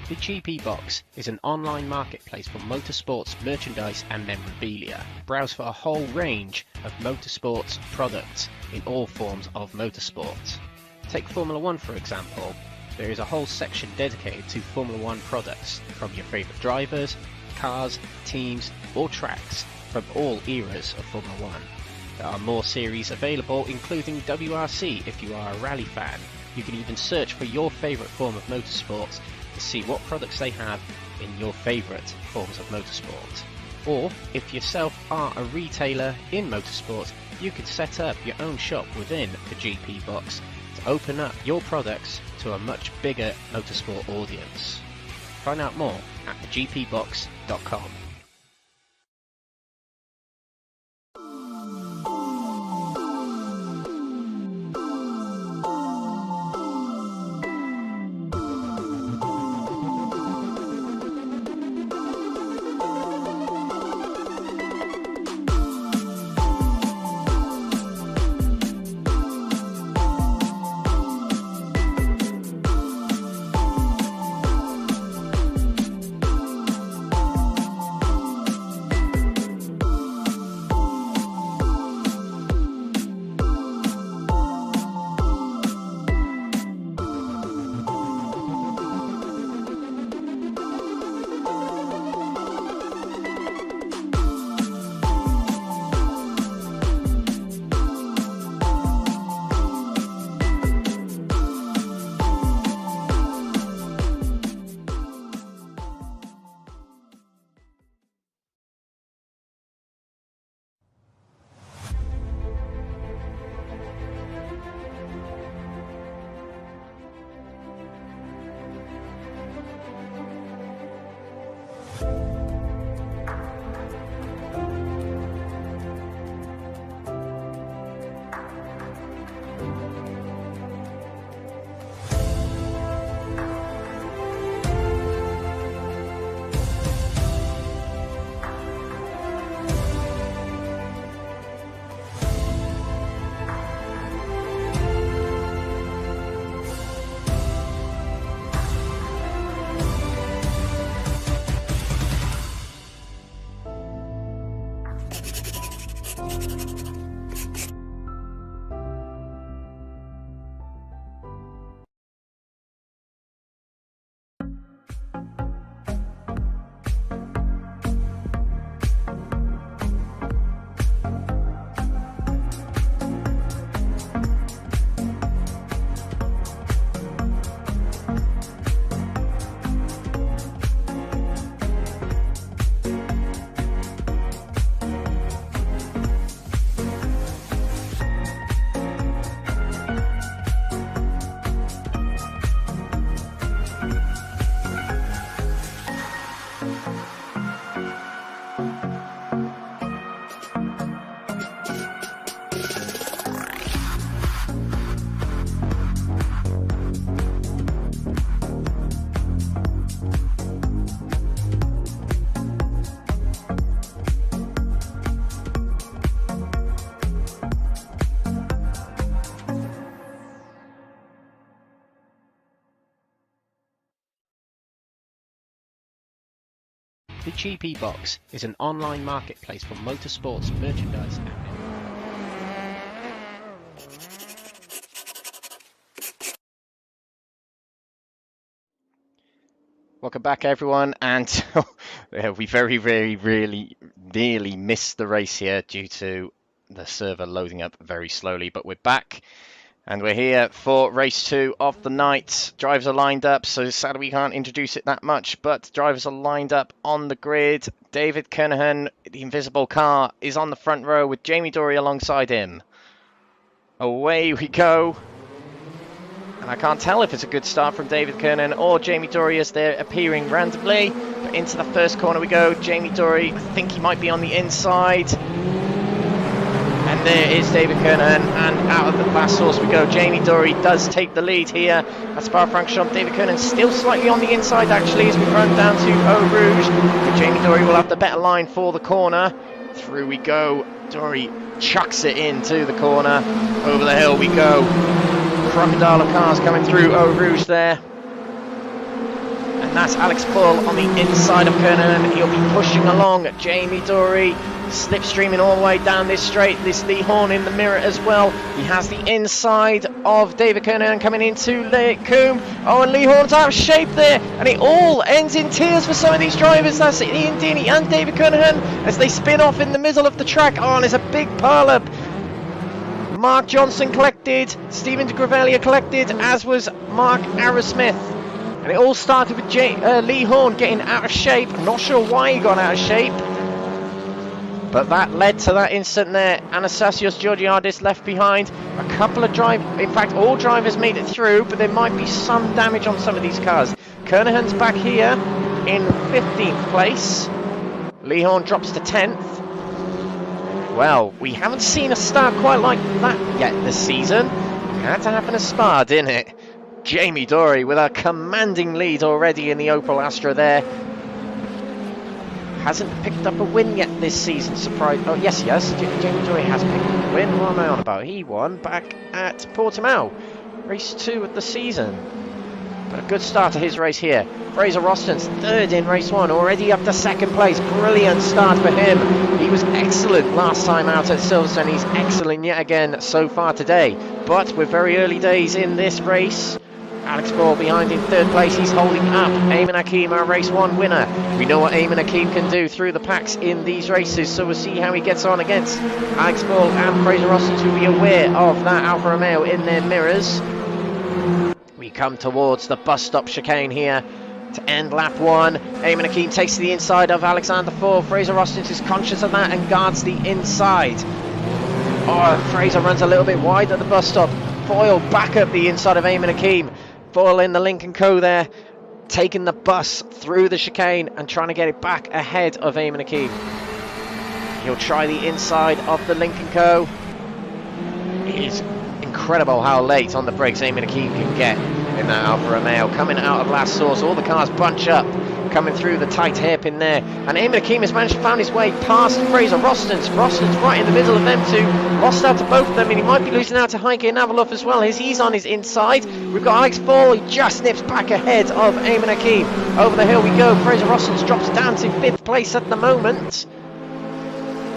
The GP Box is an online marketplace for motorsports merchandise and memorabilia. Browse for a whole range of motorsports products in all forms of motorsport. Take Formula 1 for example. There is a whole section dedicated to Formula 1 products from your favourite drivers, cars, teams or tracks from all eras of Formula 1. There are more series available, including WRC if you are a rally fan. You can even search for your favourite form of motorsport to see what products they have in your favourite forms of motorsport. Or, if yourself are a retailer in motorsport, you could set up your own shop within the GP Box to open up your products to a much bigger motorsport audience. Find out more at thegpbox.com. The GP Box is an online marketplace for motorsports merchandise and welcome back, everyone, and we really nearly missed the race here due to the server loading up very slowly, but we're back and we're here for race 2 of the night. Drivers are lined up, so sadly we can't introduce it that much, but drivers are lined up on the grid. David Kernahan, the invisible car, is on the front row with Jamie Dory alongside him. Away we go. And I can't tell if it's a good start from David Kernahan or Jamie Dory as they're appearing randomly. But into the first corner we go. Jamie Dory, I think he might be on the inside. And there is David Kernahan, and out of the last source we go. Jamie Dory does take the lead here at Spa-Francorchamps. David Kernahan still slightly on the inside actually as we run down to Eau Rouge. But Jamie Dory will have the better line for the corner. Through we go. Dory chucks it into the corner. Over the hill we go. Crocodile of cars coming through Eau Rouge there. And that's Alex Paul on the inside of Kernahan. He'll be pushing along. Jamie Dory slipstreaming all the way down this straight. This Lee Horn in the mirror as well. He has the inside of David Kernahan coming into Lake Combe. Oh, and Lee Horn's out of shape there. And it all ends in tears for some of these drivers. That's Ian Deeney and David Kernahan as they spin off in the middle of the track. Oh, and there's a big pile up. Mark Johnson collected, Stephen de Gravelia collected, as was Mark Arrowsmith. And it all started with Lee Horn getting out of shape. I'm not sure why he got out of shape, but that led to that incident there. Anastasios Georgiadis left behind. A couple of in fact all drivers made it through, but there might be some damage on some of these cars. Kernahan's back here in 15th place. Lee Horn drops to 10th. Well, we haven't seen a start quite like that yet this season. It had to happen at Spa, didn't it? Jamie Dory with a commanding lead already in the Opel Astra there. Hasn't picked up a win yet this season, surprise. Oh, yes, he has. Jamie Dory has picked up a win. What am I on about? He won back at Portimao. Race 2 of the season. But a good start to his race here. Fraser Roston's third in race 1, already up to second place. Brilliant start for him. He was excellent last time out at Silverstone. He's excellent yet again so far today. But we're very early days in this race. Alex Ball behind in third place. He's holding up Eamon Hakim, our race 1 winner. We know what Eamon Hakim can do through the packs in these races, so we'll see how he gets on against Alex Ball and Fraser Roston, who will be aware of that Alfa Romeo in their mirrors. We come towards the bus stop chicane here to end lap 1. Eamon Hakim takes to the inside of Alexander Foyle. Fraser Roston is conscious of that and guards the inside. Oh, Fraser runs a little bit wide at the bus stop. Foyle back up the inside of Eamon Hakim. Foyle in the Lincoln Co there, taking the bus through the chicane and trying to get it back ahead of Eamon Hakim. He'll try the inside of the Lincoln Co. It is incredible how late on the brakes Eamon Hakim can get in that Alfa Romeo. Coming out of last source, all the cars bunch up, coming through the tight hairpin there, and Eamon Hakim has managed to find his way past Fraser Roston's. Roston's right in the middle of them two, lost out to both of them, and he might be losing out to Heike Navalov as well as he's on his inside. We've got Alex Ball, he just nips back ahead of Eamon Hakim. Over the hill we go. Fraser Roston's drops down to 5th place at the moment.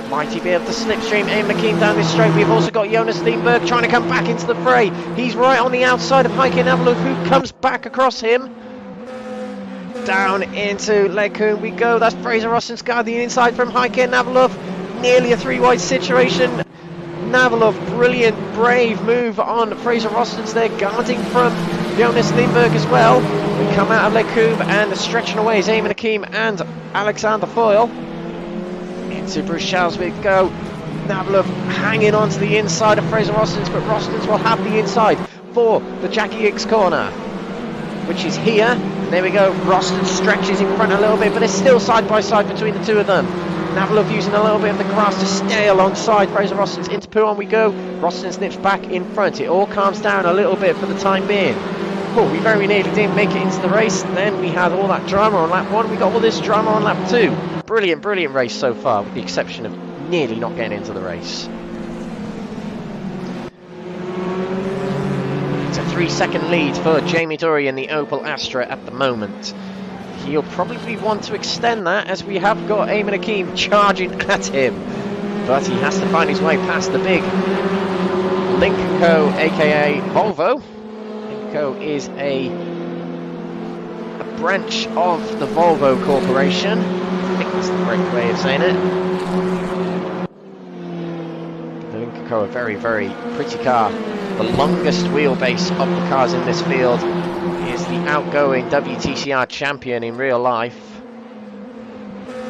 Might he be able to slipstream Eamon Hakim down this straight? We've also got Jonas Steenberg trying to come back into the fray. He's right on the outside of Heike Navalov, who comes back across him. Down into Lake Combe we go. That's Fraser Roston's guard the inside from Heike Navalov. Nearly a 3-wide situation. Navalov, brilliant, brave move on Fraser Roston's there, guarding from Jonas Steenberg as well. We come out of Lake Combe and stretching away is Eamon Hakim and Alexander Foyle. Into Bruce Charles we go. Navalov hanging on to the inside of Fraser Roston's, but Roston's will have the inside for the Jackie Hicks corner, which is here. And there we go. Roston stretches in front a little bit, but it's still side by side between the two of them. Navalov using a little bit of the grass to stay alongside Fraser Roston's. Into Pouin we go. Roston nips back in front. It all calms down a little bit for the time being. Oh, we very nearly didn't make it into the race. Then we had all that drama on lap 1. We got all this drama on lap 2. Brilliant, brilliant race so far, with the exception of nearly not getting into the race. It's a 3-second lead for Jamie Dory in the Opel Astra at the moment. he'll probably want to extend that, as we have got Eamon Hakeem charging at him. But he has to find his way past the big Link & Co, aka Volvo. Link & Co is a branch of the Volvo Corporation. I think that's the correct way of saying it. The Link & Co, a very, very pretty car. The longest wheelbase of the cars in this field is the outgoing WTCR champion in real life.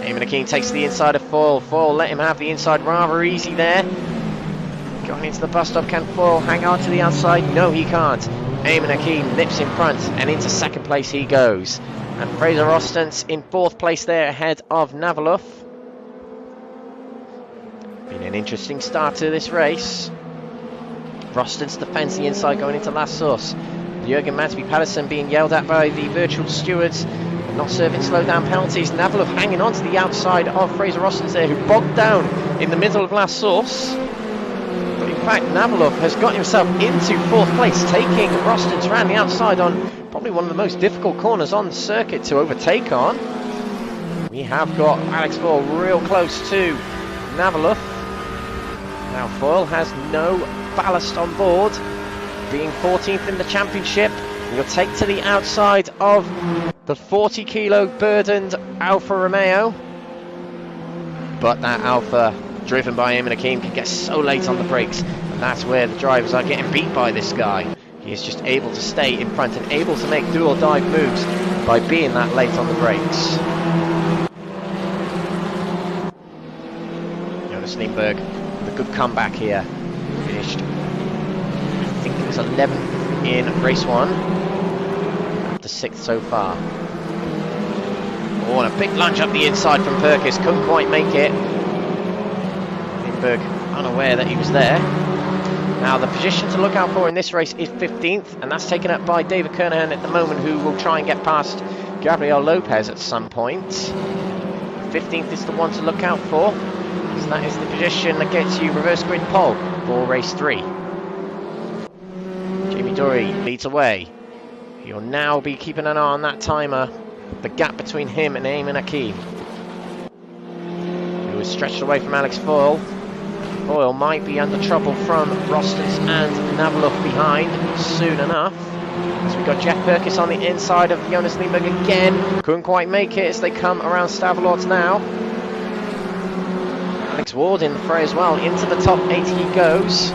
Eamon Hakeem takes the inside of Foyle. Foyle let him have the inside rather easy there. Going into the bus stop, can Foyle hang on to the outside? No, he can't. Eamon Hakeem nips in front, and into second place he goes. And Fraser Rostens in fourth place there, ahead of Navaluf. Been an interesting start to this race. Rostens defends the inside going into last source. Jürgen Madsby-Patterson being yelled at by the virtual stewards, not serving slow-down penalties. Navaluf hanging on to the outside of Fraser Rostens there, who bogged down in the middle of last source. But in fact, Navaluf has got himself into fourth place, taking Rostens around the outside on probably one of the most difficult corners on the circuit to overtake on. We have got Alex Foyle real close to Navaluf. Now Foyle has no ballast on board, being 14th in the championship. He'll take to the outside of the 40 kilo burdened Alfa Romeo, but that Alfa, driven by Eamon Hakeem, can get so late on the brakes, and that's where the drivers are getting beat by this guy. He is just able to stay in front and able to make dual dive moves by being that late on the brakes. Jonas Lindberg with a good comeback here. Finished, I think it was 11th in race 1, up to 6th so far. Oh, and a big lunge up the inside from Perkis, couldn't quite make it. Lindberg unaware that he was there. Now the position to look out for in this race is 15th, and that's taken up by David Kernahan at the moment, who will try and get past Gabriel Lopez at some point. 15th is the one to look out for, because that is the position that gets you reverse grid pole for race 3. Jamie Dory leads away. You'll now be keeping an eye on that timer, the gap between him and Eamon Hakeem, who is stretched away from Alex Foyle. Foyle might be under trouble from Rostens and Navaluf behind soon enough. As we got Jeff Perkis on the inside of Jonas Lindberg again. Couldn't quite make it as they come around Stavelot now. Alex Ward in the fray as well. Into the top 8 he goes.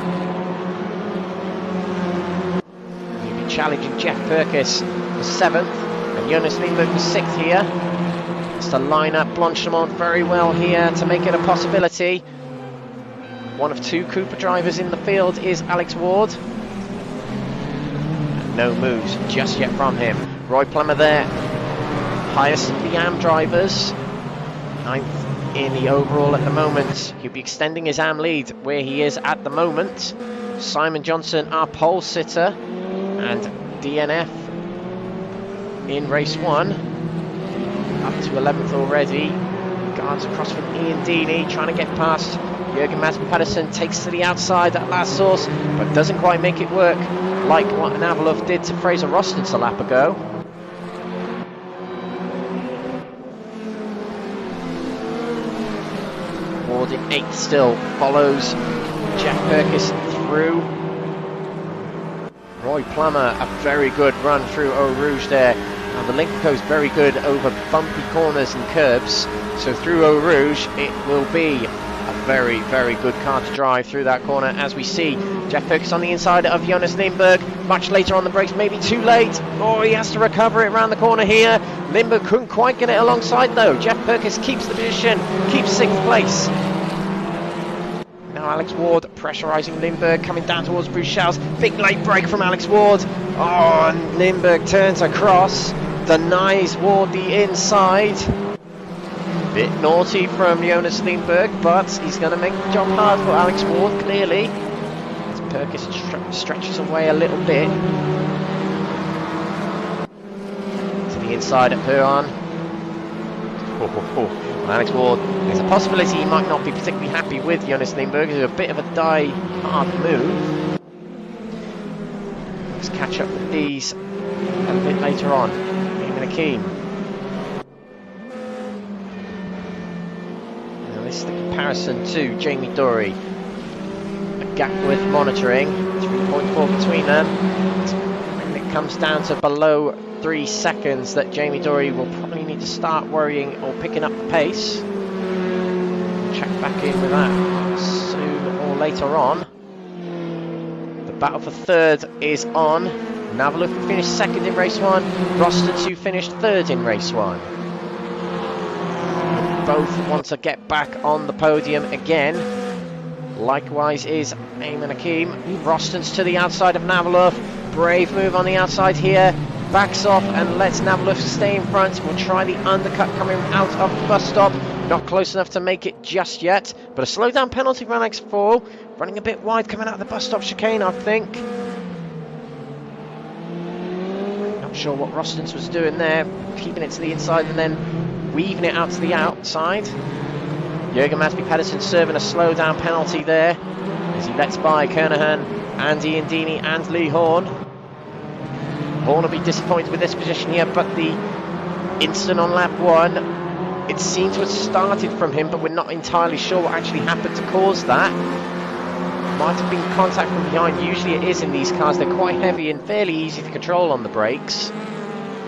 He'll be challenging Jeff Perkis for 7th. And Jonas Lindberg for 6th here. Has to line up Blanchemont very well here to make it a possibility. One of 2 Cooper drivers in the field is Alex Ward. And no moves just yet from him. Roy Plummer there, highest of the AM drivers. 9th in the overall at the moment. He'll be extending his AM lead where he is at the moment. Simon Johnson, our pole sitter, and DNF in race 1. Up to 11th already. Guards across from Ian Deeney, trying to get past Jürgen Madsby-Patterson. Takes to the outside at last source, but doesn't quite make it work like what Navaluf did to Fraser Rostens a lap ago. Ward in 8th still, follows Jeff Perkis through. Roy Plummer, a very good run through Eau Rouge there. And the Link & Co is very good over bumpy corners and curbs. So through Eau Rouge, it will be a very, very good car to drive through that corner, as we see Jeff Perkis on the inside of Jonas Lindberg. Much later on the brakes, maybe too late. Oh, he has to recover it around the corner here. Lindberg couldn't quite get it alongside though. Jeff Perkis keeps the position, keeps 6th place. Now Alex Ward pressurising Lindberg, coming down towards Bruchel's. Big late break from Alex Ward. Oh, and Lindberg turns across, denies Ward the inside. Bit naughty from Jonas Lindberg, but he's going to make the job hard for Alex Ward, clearly. As Perkis stretches away a little bit. To the inside at Perron. And Alex Ward, there's a possibility he might not be particularly happy with Jonas Lindberg. It's a bit of a die-hard move. Let's catch up with these a bit later on. Eamon Hakeem comparison to Jamie Dory. A gap worth monitoring, 3.4 between them. When it comes down to below 3 seconds, that Jamie Dory will probably need to start worrying or picking up the pace. We'll check back in with that soon or later on. The battle for third is on. Navalov who finished second in race 1, Rostons who finished third in race 1. Both want to get back on the podium again. Likewise is Eamon Hakim. Rostons to the outside of Navalov. Brave move on the outside here. Backs off and lets Navalov stay in front. We'll try the undercut coming out of the bus stop. Not close enough to make it just yet. But a slowdown penalty for Alex Foyle. Running a bit wide coming out of the bus stop chicane, I think. Not sure what Rostons was doing there. Keeping it to the inside and then weaving it out to the outside. Jürgen Masby-Pedersen serving a slowdown penalty there as he lets by Kernahan, Andy Indini and Lee Horn. Horn will be disappointed with this position here, but the incident on lap 1, it seemed to have started from him, but we're not entirely sure what actually happened to cause that. Might have been contact from behind. Usually it is in these cars. They're quite heavy and fairly easy to control on the brakes.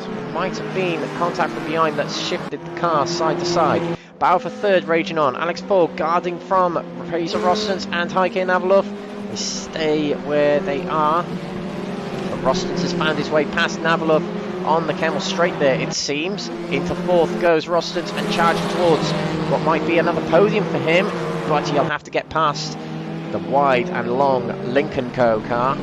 So it might have been contact from behind that shifted the car side to side. Battle for third raging on. Alex Foyle guarding from Fraser Rostons and Heike Navalov. They stay where they are. But Rostons has found his way past Navalov on the Kemmel straight there, it seems. Into fourth goes Rostons and charging towards what might be another podium for him, but he'll have to get past the wide and long Lincoln Co car.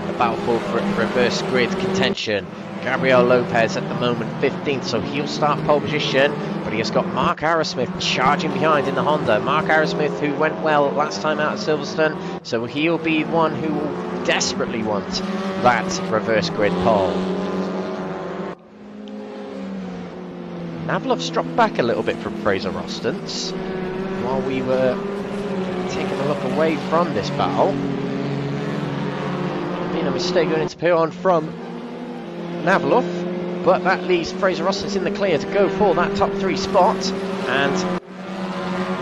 The battle for reverse grid contention. Gabriel Lopez at the moment 15th, so he'll start pole position, but he has got Mark Arrowsmith charging behind in the Honda. Mark Arrowsmith, who went well last time out at Silverstone, so he'll be one who will desperately want that reverse grid pole. Navalov's dropped back a little bit from Fraser Rostons while we were taking a look away from this battle. Been a mistake going into P1 from Navalov, but that leaves Fraser Rostons in the clear to go for that top 3 spot, and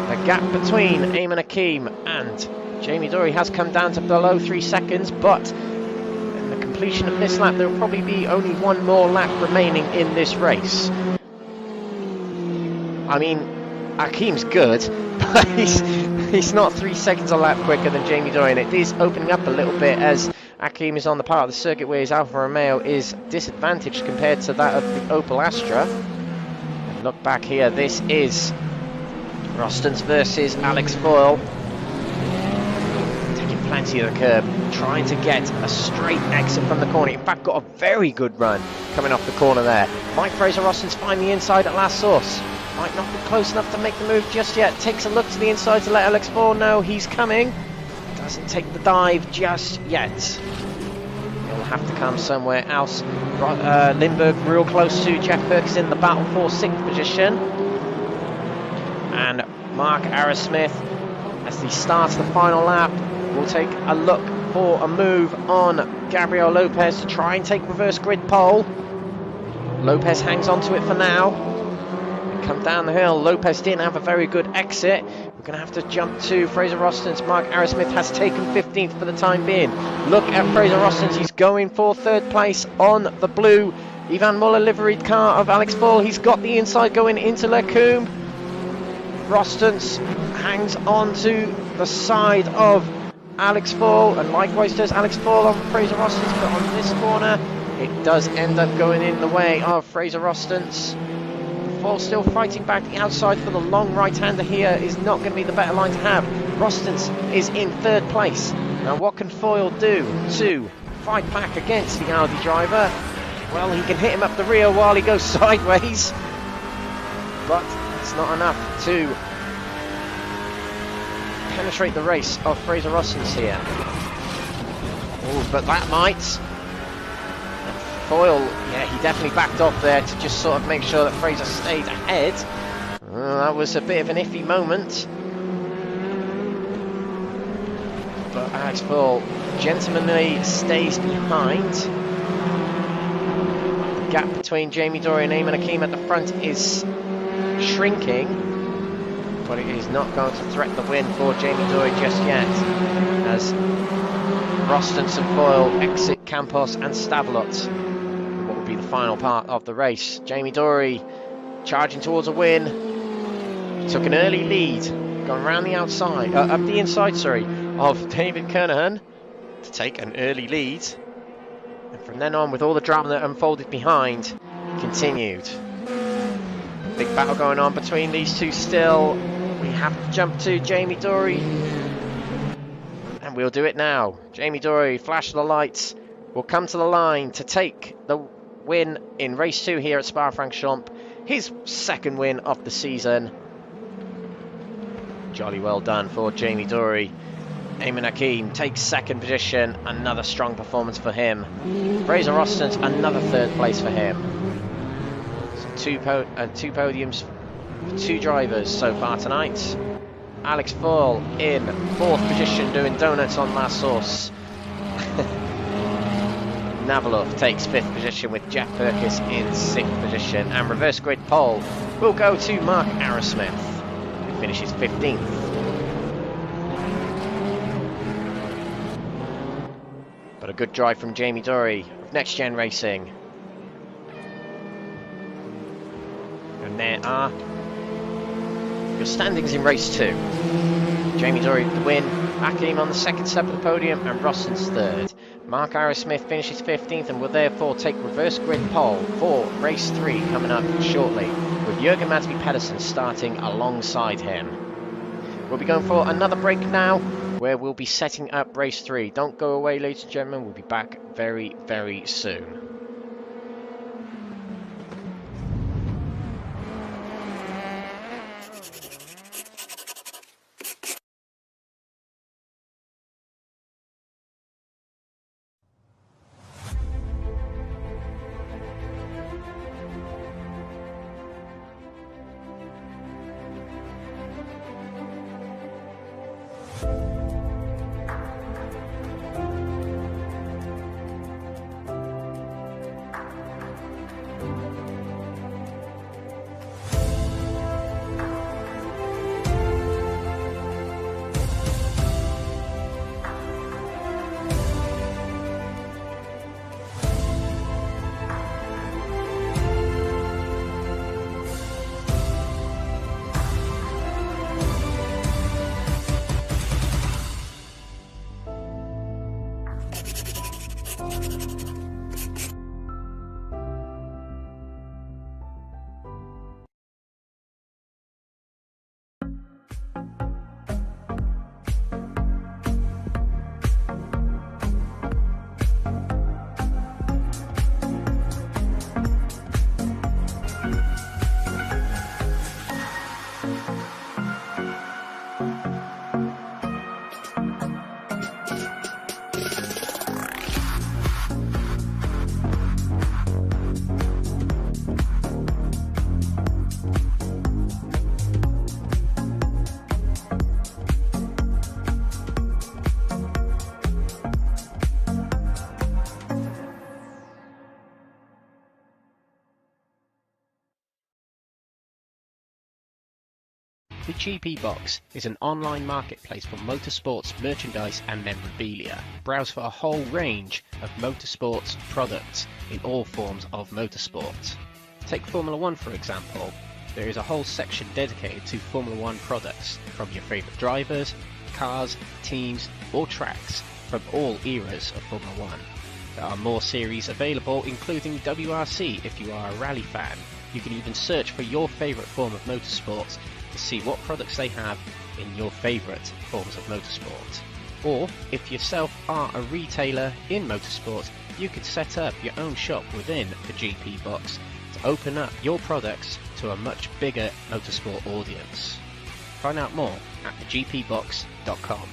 the gap between Eamon Hakim and Jamie Dory has come down to below 3 seconds, but in the completion of this lap there will probably be only one more lap remaining in this race. I mean, Hakim's good, but he's not 3 seconds a lap quicker than Jamie Dory, and it is opening up a little bit as Hakim is on the part of the circuit where his Alfa Romeo is disadvantaged compared to that of the Opel Astra. And look back here, this is Rostons versus Alex Foyle. Taking plenty of the curb, trying to get a straight exit from the corner. In fact, got a very good run coming off the corner there. Might Fraser Rostons find the inside at last source? Might not be close enough to make the move just yet. Takes a look to the inside to let Alex Foyle know he's coming. Doesn't take the dive just yet. He'll have to come somewhere else. Lindbergh real close to Jeff Perkins in the battle for 6th position. And Mark Arrowsmith, as the start of the final lap, will take a look for a move on Gabriel Lopez to try and take reverse grid pole. Lopez hangs on to it for now. Come down the hill. Lopez didn't have a very good exit. We're going to have to jump to Fraser Rostons. Mark Arrowsmith has taken 15th for the time being. Look at Fraser Rostons. He's going for 3rd place on the blue Ivan Muller liveried car of Alex Foyle. He's got the inside going into Lecombe. Rostons hangs on to the side of Alex Foyle, and likewise does Alex Foyle on Fraser Rostons, but on this corner it does end up going in the way of Fraser Rostons. Foyle still fighting back the outside for the long right-hander here is not going to be the better line to have. Rostons is in 3rd place. Now what can Foyle do to fight back against the Audi driver? Well, he can hit him up the rear while he goes sideways, but it's not enough to penetrate the race of Fraser Rostons here. Oh, but that might. Foyle, yeah, he definitely backed off there to just sort of make sure that Fraser stayed ahead. That was a bit of an iffy moment. But Alex Foyle gentlemanly stays behind. The gap between Jamie Dory and Eamon Hakeem at the front is shrinking, but it is not going to threaten the win for Jamie Dory just yet, as Roston, St Foyle exit Campos and Stavelot. What will be the final part of the race? Jamie Dory charging towards a win. He took an early lead, gone around the outside, up the inside, of David Kernahan to take an early lead. And from then on, with all the drama that unfolded behind, he continued. Big battle going on between these two still. We have to jump to Jamie Dory. And we'll do it now. Jamie Dory, flash the lights, will come to the line to take the win in race 2 here at Spa-Francorchamps. His second win of the season. Jolly well done for Jamie Dory. Eamon Hakeem takes second position. Another strong performance for him. Fraser Roston's another third place for him. So two podiums for 2 drivers so far tonight. Alex Foyle in 4th position doing donuts on La Source. Navalov takes 5th position with Jeff Perkis in 6th position, and reverse grid pole will go to Mark Arrowsmith, who finishes 15th. But a good drive from Jamie Dory of Next Gen Racing. And there are your standings in race 2. Jamie Dory with the win, Hakeem on the second step of the podium, and Roston's third. Mark Arrowsmith finishes 15th and will therefore take reverse grid pole for race 3 coming up shortly, with Jürgen Madsby Pedersen starting alongside him. We'll be going for another break now, where we'll be setting up race 3. Don't go away, ladies and gentlemen, we'll be back very, very soon. The GP Box is an online marketplace for motorsports merchandise and memorabilia. Browse for a whole range of motorsports products in all forms of motorsport. Take Formula 1 for example. There is a whole section dedicated to Formula 1 products from your favourite drivers, cars, teams or tracks from all eras of Formula 1. There are more series available, including WRC if you are a rally fan. You can even search for your favourite form of motorsport to see what products they have in your favourite forms of motorsport. Or, if yourself are a retailer in motorsport, you could set up your own shop within the GP Box to open up your products to a much bigger motorsport audience. Find out more at thegpbox.com.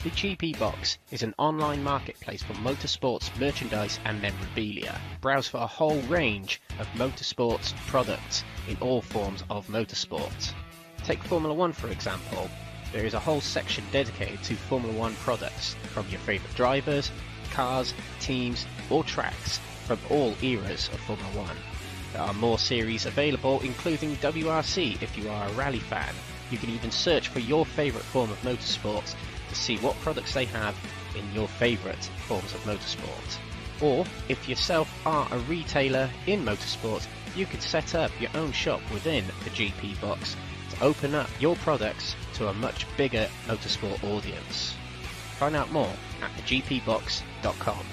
The GP Box is an online marketplace for motorsports merchandise and memorabilia. Browse for a whole range of motorsports products in all forms of motorsport. Take Formula 1 for example. There is a whole section dedicated to Formula 1 products from your favourite drivers, cars, teams or tracks from all eras of Formula 1. There are more series available, including WRC if you are a rally fan. You can even search for your favourite form of motorsport to see what products they have in your favourite forms of motorsport. Or, if yourself are a retailer in motorsport, you could set up your own shop within the GP Box to open up your products to a much bigger motorsport audience. Find out more at thegpbox.com.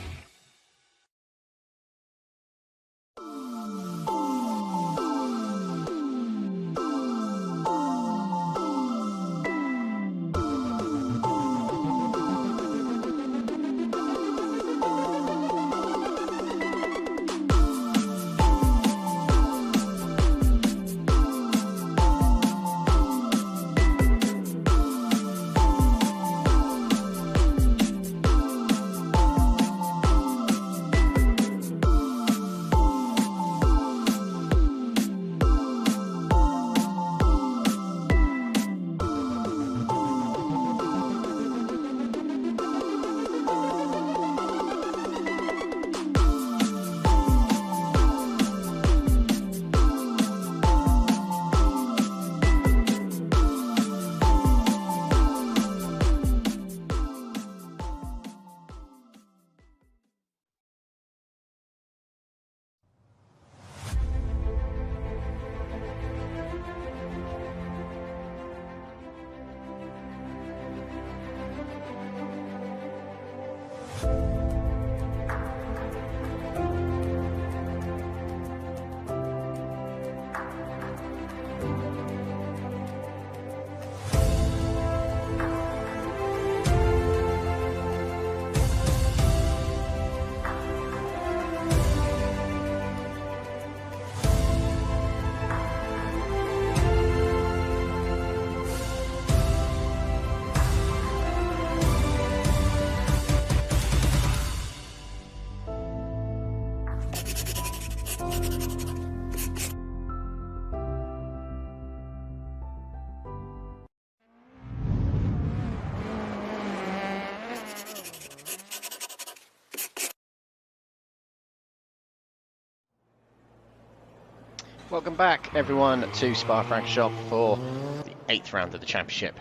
Welcome back everyone to Spa-Francorchamps for the 8th round of the championship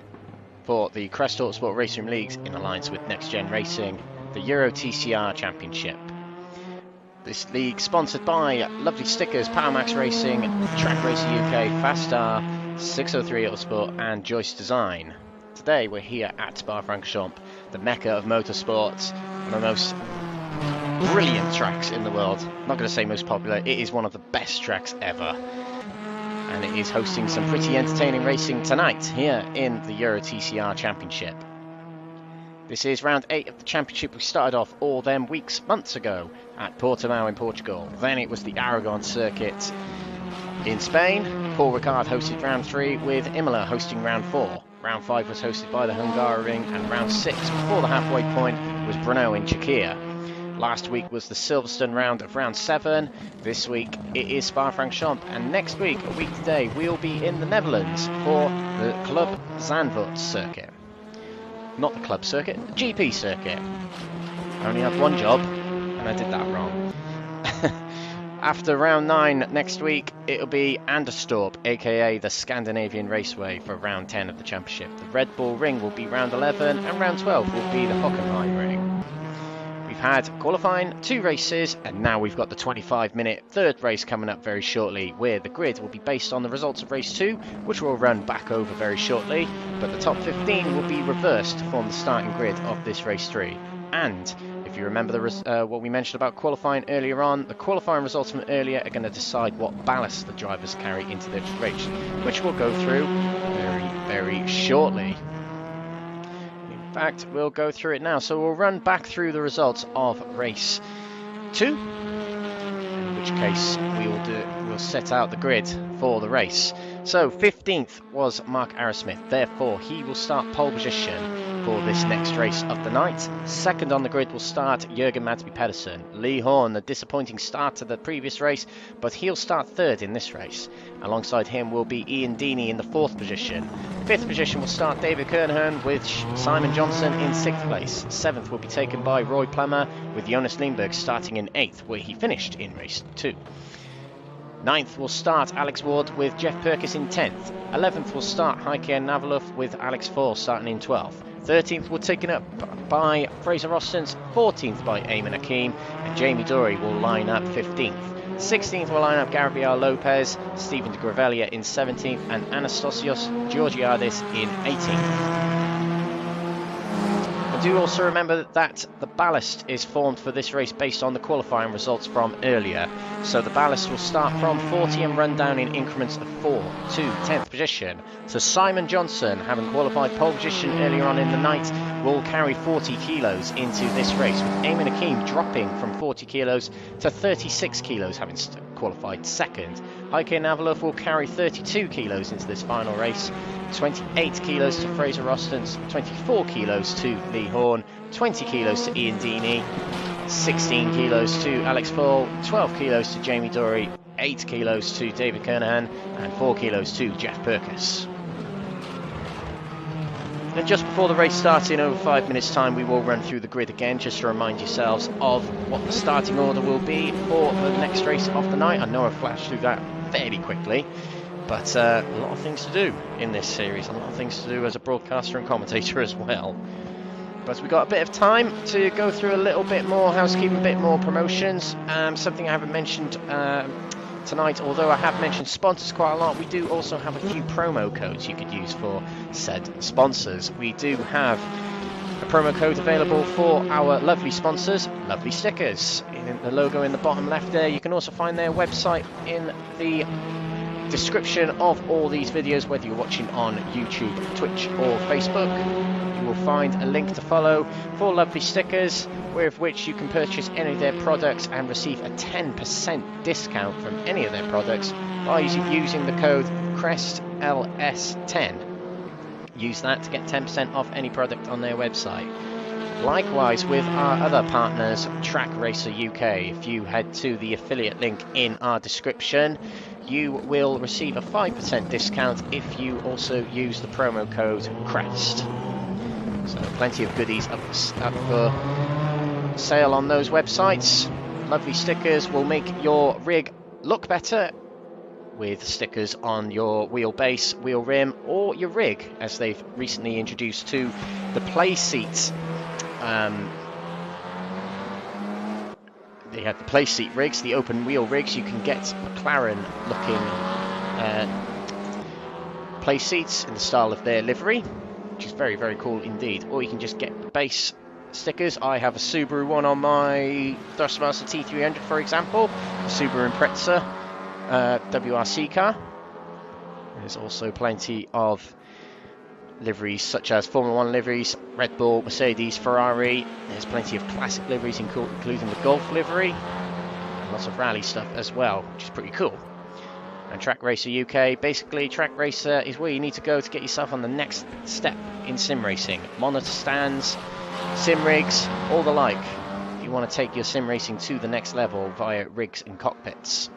for the Crest Autosport RaceRoom Leagues in alliance with NXTGEN Racing, the Euro TCR Championship. This league sponsored by lovely stickers, PowerMax Racing, Track Racer UK, Fastar, 603 Autosport and Joyce Design. Today we're here at Spa-Francorchamps, the mecca of motorsports, one of the most brilliant tracks in the world. I'm not going to say most popular, it is one of the best tracks ever. And it is hosting some pretty entertaining racing tonight here in the Euro TCR Championship. This is round 8 of the championship. We started off all them months ago at Portimao in Portugal. Then it was the Aragon circuit in Spain. Paul Ricard hosted round 3 with Imola hosting round 4. Round 5 was hosted by the Hungaroring and round 6 before the halfway point was Brno in Czechia. Last week was the Silverstone round of round 7. This week it is Spa-Francorchamps, and next week, a week today, we'll be in the Netherlands for the Club Zandvoort circuit. Not the club circuit, the GP circuit. I only have one job, and I did that wrong. After round 9 next week, it'll be Anderstorp, aka the Scandinavian Raceway, for round 10 of the championship. The Red Bull Ring will be round 11, and round 12 will be the Hockenheim Ring. We've had qualifying, 2 races, and now we've got the 25-minute third race coming up very shortly, where the grid will be based on the results of race 2, which we'll run back over very shortly, but the top 15 will be reversed to form the starting grid of this race 3. And if you remember what we mentioned about qualifying earlier on, the qualifying results from earlier are going to decide what ballast the drivers carry into this race, which we'll go through very, very shortly. In fact, we'll go through it now. So we'll run back through the results of race 2, in which case we'll set out the grid for the race. So 15th was Mark Arrowsmith, therefore he will start pole position for this next race of the night. Second on the grid will start Jürgen Madsby Pedersen. Lee Horn, a disappointing start to the previous race, but he'll start third in this race. Alongside him will be Ian Deeney in the 4th position. 5th position will start David Kernaghan with Simon Johnson in 6th place. 7th will be taken by Roy Plummer, with Jonas Lindberg starting in 8th, where he finished in race 2. 9th will start Alex Ward with Jeff Purkis in 10th. 11th will start Heike Navaluf with Alex Fall starting in 12th. 13th will taken up by Fraser Rostens, 14th by Eamon Akeem, and Jamie Dory will line up 15th. 16th will line up Gabriel Lopez, Stephen de Gravelia in 17th, and Anastasios Georgiadis in 18th. And do also remember that the ballast is formed for this race based on the qualifying results from earlier. So the ballast will start from 40 and run down in increments of 4 to 10th position. So Simon Johnson, having qualified pole position earlier on in the night, will carry 40 kilos into this race, with Eamon Akeem dropping from 40 kilos to 36 kilos, having qualified second. Heike Navaluf will carry 32 kilos into this final race, 28 kilos to Fraser Rostens, 24 kilos to Lee Horn, 20 kilos to Ian Deeney, 16 kilos to Alex Fall, 12 kilos to Jamie Dory, 8 kilos to David Kernaghan, and 4 kilos to Jeff Purkis. And just before the race starts in over 5 minutes time, we will run through the grid again just to remind yourselves of what the starting order will be for the next race of the night. I know I've flashed through that fairly quickly, but a lot of things to do in this series, a lot of things to do as a broadcaster and commentator as well. But we've got a bit of time to go through a little bit more housekeeping, a bit more promotions. Something I haven't mentioned tonight, although I have mentioned sponsors quite a lot, we do also have a few promo codes you could use for said sponsors. We do have a promo code available for our lovely sponsors, Lovely Stickers. In the logo in the bottom left there, you can also find their website in the description of all these videos, whether you're watching on YouTube, Twitch or Facebook. You will find a link to follow for Lovely Stickers, with which you can purchase any of their products and receive a 10% discount from any of their products by using the code CRESTLS10. Use that to get 10% off any product on their website. Likewise with our other partners, Track Racer UK, if you head to the affiliate link in our description, you will receive a 5% discount if you also use the promo code CREST. So plenty of goodies up for sale on those websites. Lovely Stickers will make your rig look better with stickers on your wheelbase, wheel rim or your rig, as they've recently introduced to the play seats. They have the play seat rigs, the open wheel rigs. You can get McLaren looking play seats in the style of their livery, which is very, very cool indeed. Or you can just get base stickers. I have a Subaru one on my Thrustmaster T300, for example, a Subaru Impreza WRC car. There's also plenty of liveries such as Formula 1 liveries, Red Bull, Mercedes, Ferrari. There's plenty of classic liveries including the Golf livery, and lots of rally stuff as well, which is pretty cool. And Track Racer UK, basically Track Racer is where you need to go to get yourself on the next step in sim racing. Monitor stands, sim rigs, all the like. you want to take your sim racing to the next level via rigs and cockpits.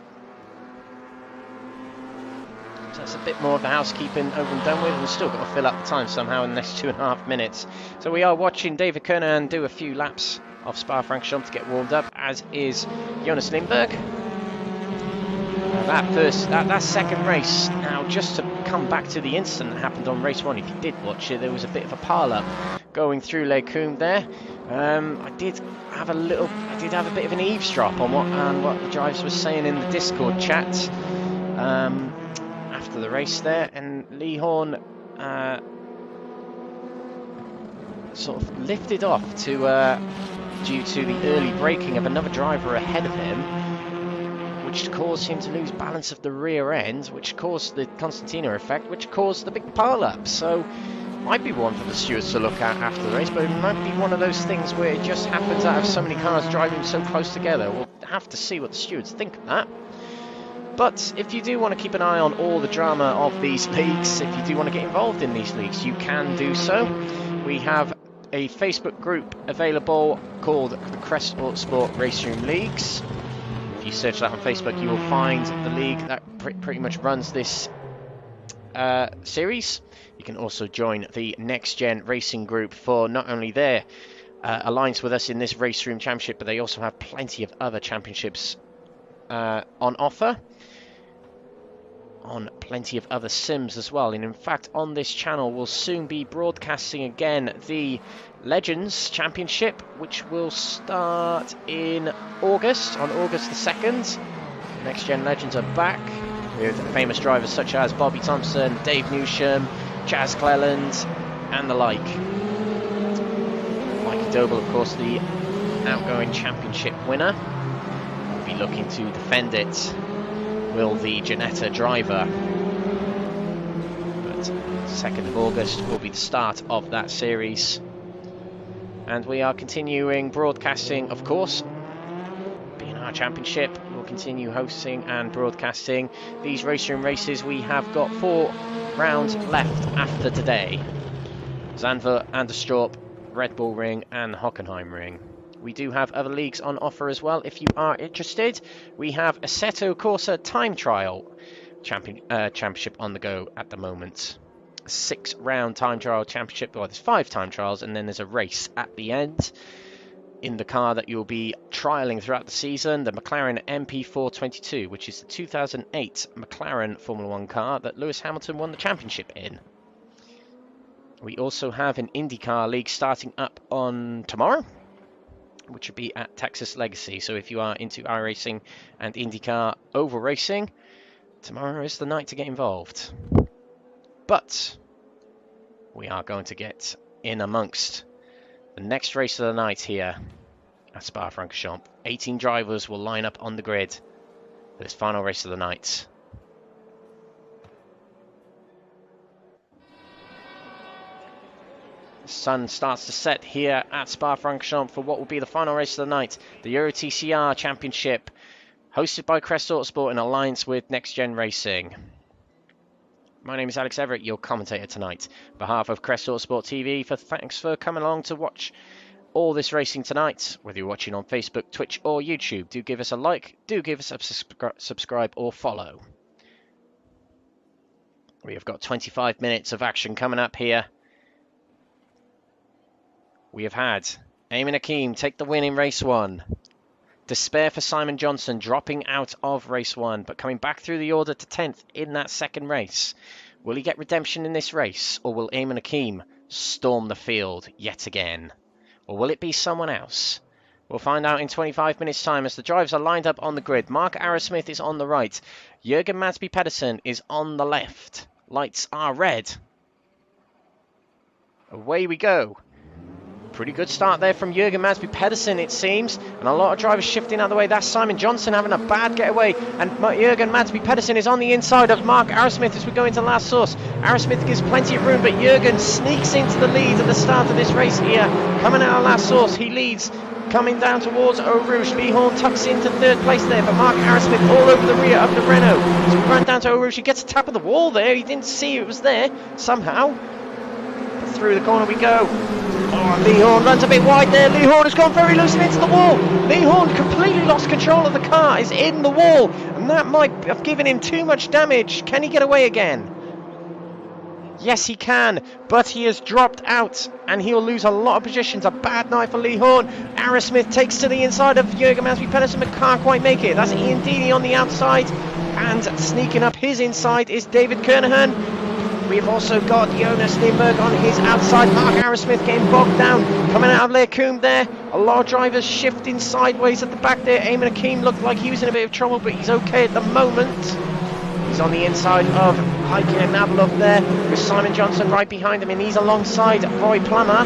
So that's a bit more of the housekeeping over and done with. We've still got to fill up the time somehow in the next 2.5 minutes. So we are watching David Kernahan do a few laps of Spa-Francorchamps to get warmed up, as is Jonas Lindberg. That second race, now just to come back to the incident that happened on race 1, if you did watch it, there was a bit of a pile-up going through Les Combes there. I did have a bit of an eavesdrop on what the drivers were saying in the Discord chat after the race there, and Lee Horn sort of lifted off due to the early braking of another driver ahead of him, which caused him to lose balance of the rear end, which caused the Constantina effect, which caused the big pile-up. So might be one for the stewards to look at after the race, but it might be one of those things where it just happens out of so many cars driving so close together. We'll have to see what the stewards think of that. But if you do want to keep an eye on all the drama of these leagues, if you do want to get involved in these leagues, you can do so. We have a Facebook group available called the Crest Autosport RaceRoom Leagues. If you search that on Facebook, you will find the league that pretty much runs this series. You can also join the NXTGEN Racing group for not only their alliance with us in this RaceRoom Championship, but they also have plenty of other championships on offer, on plenty of other sims as well. And in fact, on this channel we'll soon be broadcasting again the Legends Championship, which will start in August, on August the 2nd. NXTGEN Legends are back with famous drivers such as Bobby Thompson, Dave Newsham, Jazz Cleland and the like. Mikey Doble, of course, the outgoing championship winner, will be looking to defend it. Will the Ginetta driver? But 2nd of August will be the start of that series. And we are continuing broadcasting, of course. Being our championship, we'll continue hosting and broadcasting these RaceRoom races. We have got 4 rounds left after today. Zandvoort, Anderstorp, Red Bull Ring and Hockenheim Ring. We do have other leagues on offer as well if you are interested. We have Assetto Corsa Time Trial Championship on the go at the moment. A 6-round time trial championship. Well, there's 5 time trials and then there's a race at the end in the car that you'll be trialling throughout the season, the McLaren MP422, which is the 2008 McLaren Formula 1 car that Lewis Hamilton won the championship in. We also have an IndyCar league starting up on tomorrow, which will be at Texas Legacy. So if you are into iRacing and IndyCar oval racing, tomorrow is the night to get involved. But we are going to get in amongst the next race of the night here at Spa-Francorchamps. 18 drivers will line up on the grid for this final race of the night. The sun starts to set here at Spa-Francorchamps for what will be the final race of the night, the Euro TCR Championship, hosted by Crest Autosport in alliance with NXTGEN Racing. My name is Alex Everett, your commentator tonight. On behalf of Crest Autosport TV, thanks for coming along to watch all this racing tonight. Whether you're watching on Facebook, Twitch or YouTube, do give us a like, do give us a subscribe or follow. We have got 25 minutes of action coming up here. We have had Eamon Hakeem take the win in race 1. Despair for Simon Johnson, dropping out of race 1, but coming back through the order to 10th in that second race. Will he get redemption in this race, or will Eamon Hakeem storm the field yet again? Or will it be someone else? We'll find out in 25 minutes' time as the drivers are lined up on the grid. Mark Arrowsmith is on the right. Jürgen Madsby Pedersen is on the left. Lights are red. Away we go. Pretty good start there from Jürgen Madsby Pedersen, it seems. And a lot of drivers shifting out of the way. That's Simon Johnson having a bad getaway. And Jürgen Madsby Pedersen is on the inside of Mark Arrowsmith as we go into last source. Arrowsmith gives plenty of room, but Jürgen sneaks into the lead at the start of this race here. Coming out of last source, he leads. Coming down towards Eau Rouge. Lee Horn tucks into 3rd place there, but Mark Arrowsmith all over the rear of the Renault. As we run down to Eau Rouge, he gets a tap of the wall there. He didn't see it was there somehow. through the corner we go. Oh, Lee Horn runs a bit wide there. Lee Horn has gone very loose and into the wall. Lee Horn completely lost control of the car, is in the wall, and that might have given him too much damage. Can he get away again? Yes, he can, but he has dropped out, and he'll lose a lot of positions. A bad night for Lee Horn. Aaron Smith takes to the inside of Jürgen Mansby-Pedersen, but can't quite make it. That's Ian Deeney on the outside, and sneaking up his inside is David Kernahan. We've also got Jonas Lindberg on his outside. Mark Arrowsmith getting bogged down. Coming out of Lecombe there. A lot of drivers shifting sideways at the back there. Eamon Hakeem looked like he was in a bit of trouble, but he's okay at the moment. He's on the inside of Heike Navalov there, with Simon Johnson right behind him, and he's alongside Roy Plummer.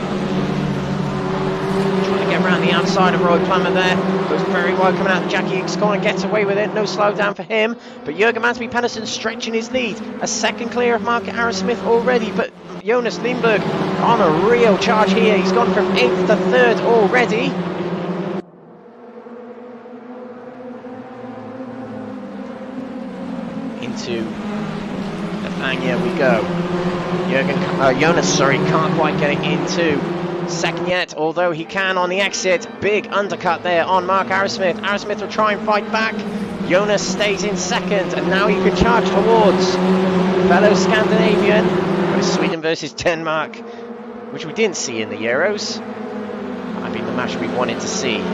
Trying to get around the outside of Roy Plummer there. Goes very wide coming out. Jackie Hicks corner, gets away with it. No slowdown for him. But Jürgen Mansby-Pedersen stretching his lead. A second clear of Mark Arrowsmith already. But Jonas Lindberg on a real charge here. He's gone from 8th to 3rd already. Into Lefanglia we go. Jonas, can't quite get it into second yet, although he can on the exit. Big undercut there on Mark Arrowsmith. Arrowsmith will try and fight back. Jonas stays in second, and now he can charge towards fellow Scandinavian. It's Sweden versus Denmark, which we didn't see in the Euros. Might be the match we wanted to see. These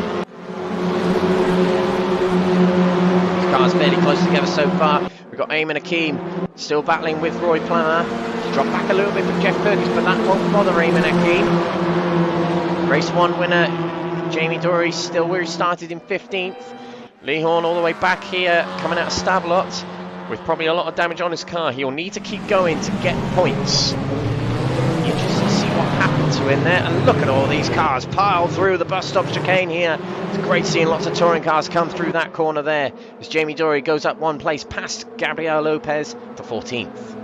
cars fairly close together so far. We've got Eamon Hakeem still battling with Roy Plummer. He's dropped back a little bit for Jeff Perkins, but that won't bother Eamon Hakeem. Race 1 winner Jamie Dory still where he started in 15th. Lee Horn all the way back here, coming out of Stablot with probably a lot of damage on his car. He'll need to keep going to get points. Interesting to see what happened to him there. And look at all these cars piled through the bus stop chicane here. It's great seeing lots of touring cars come through that corner there as Jamie Dory goes up one place past Gabriel Lopez to 14th.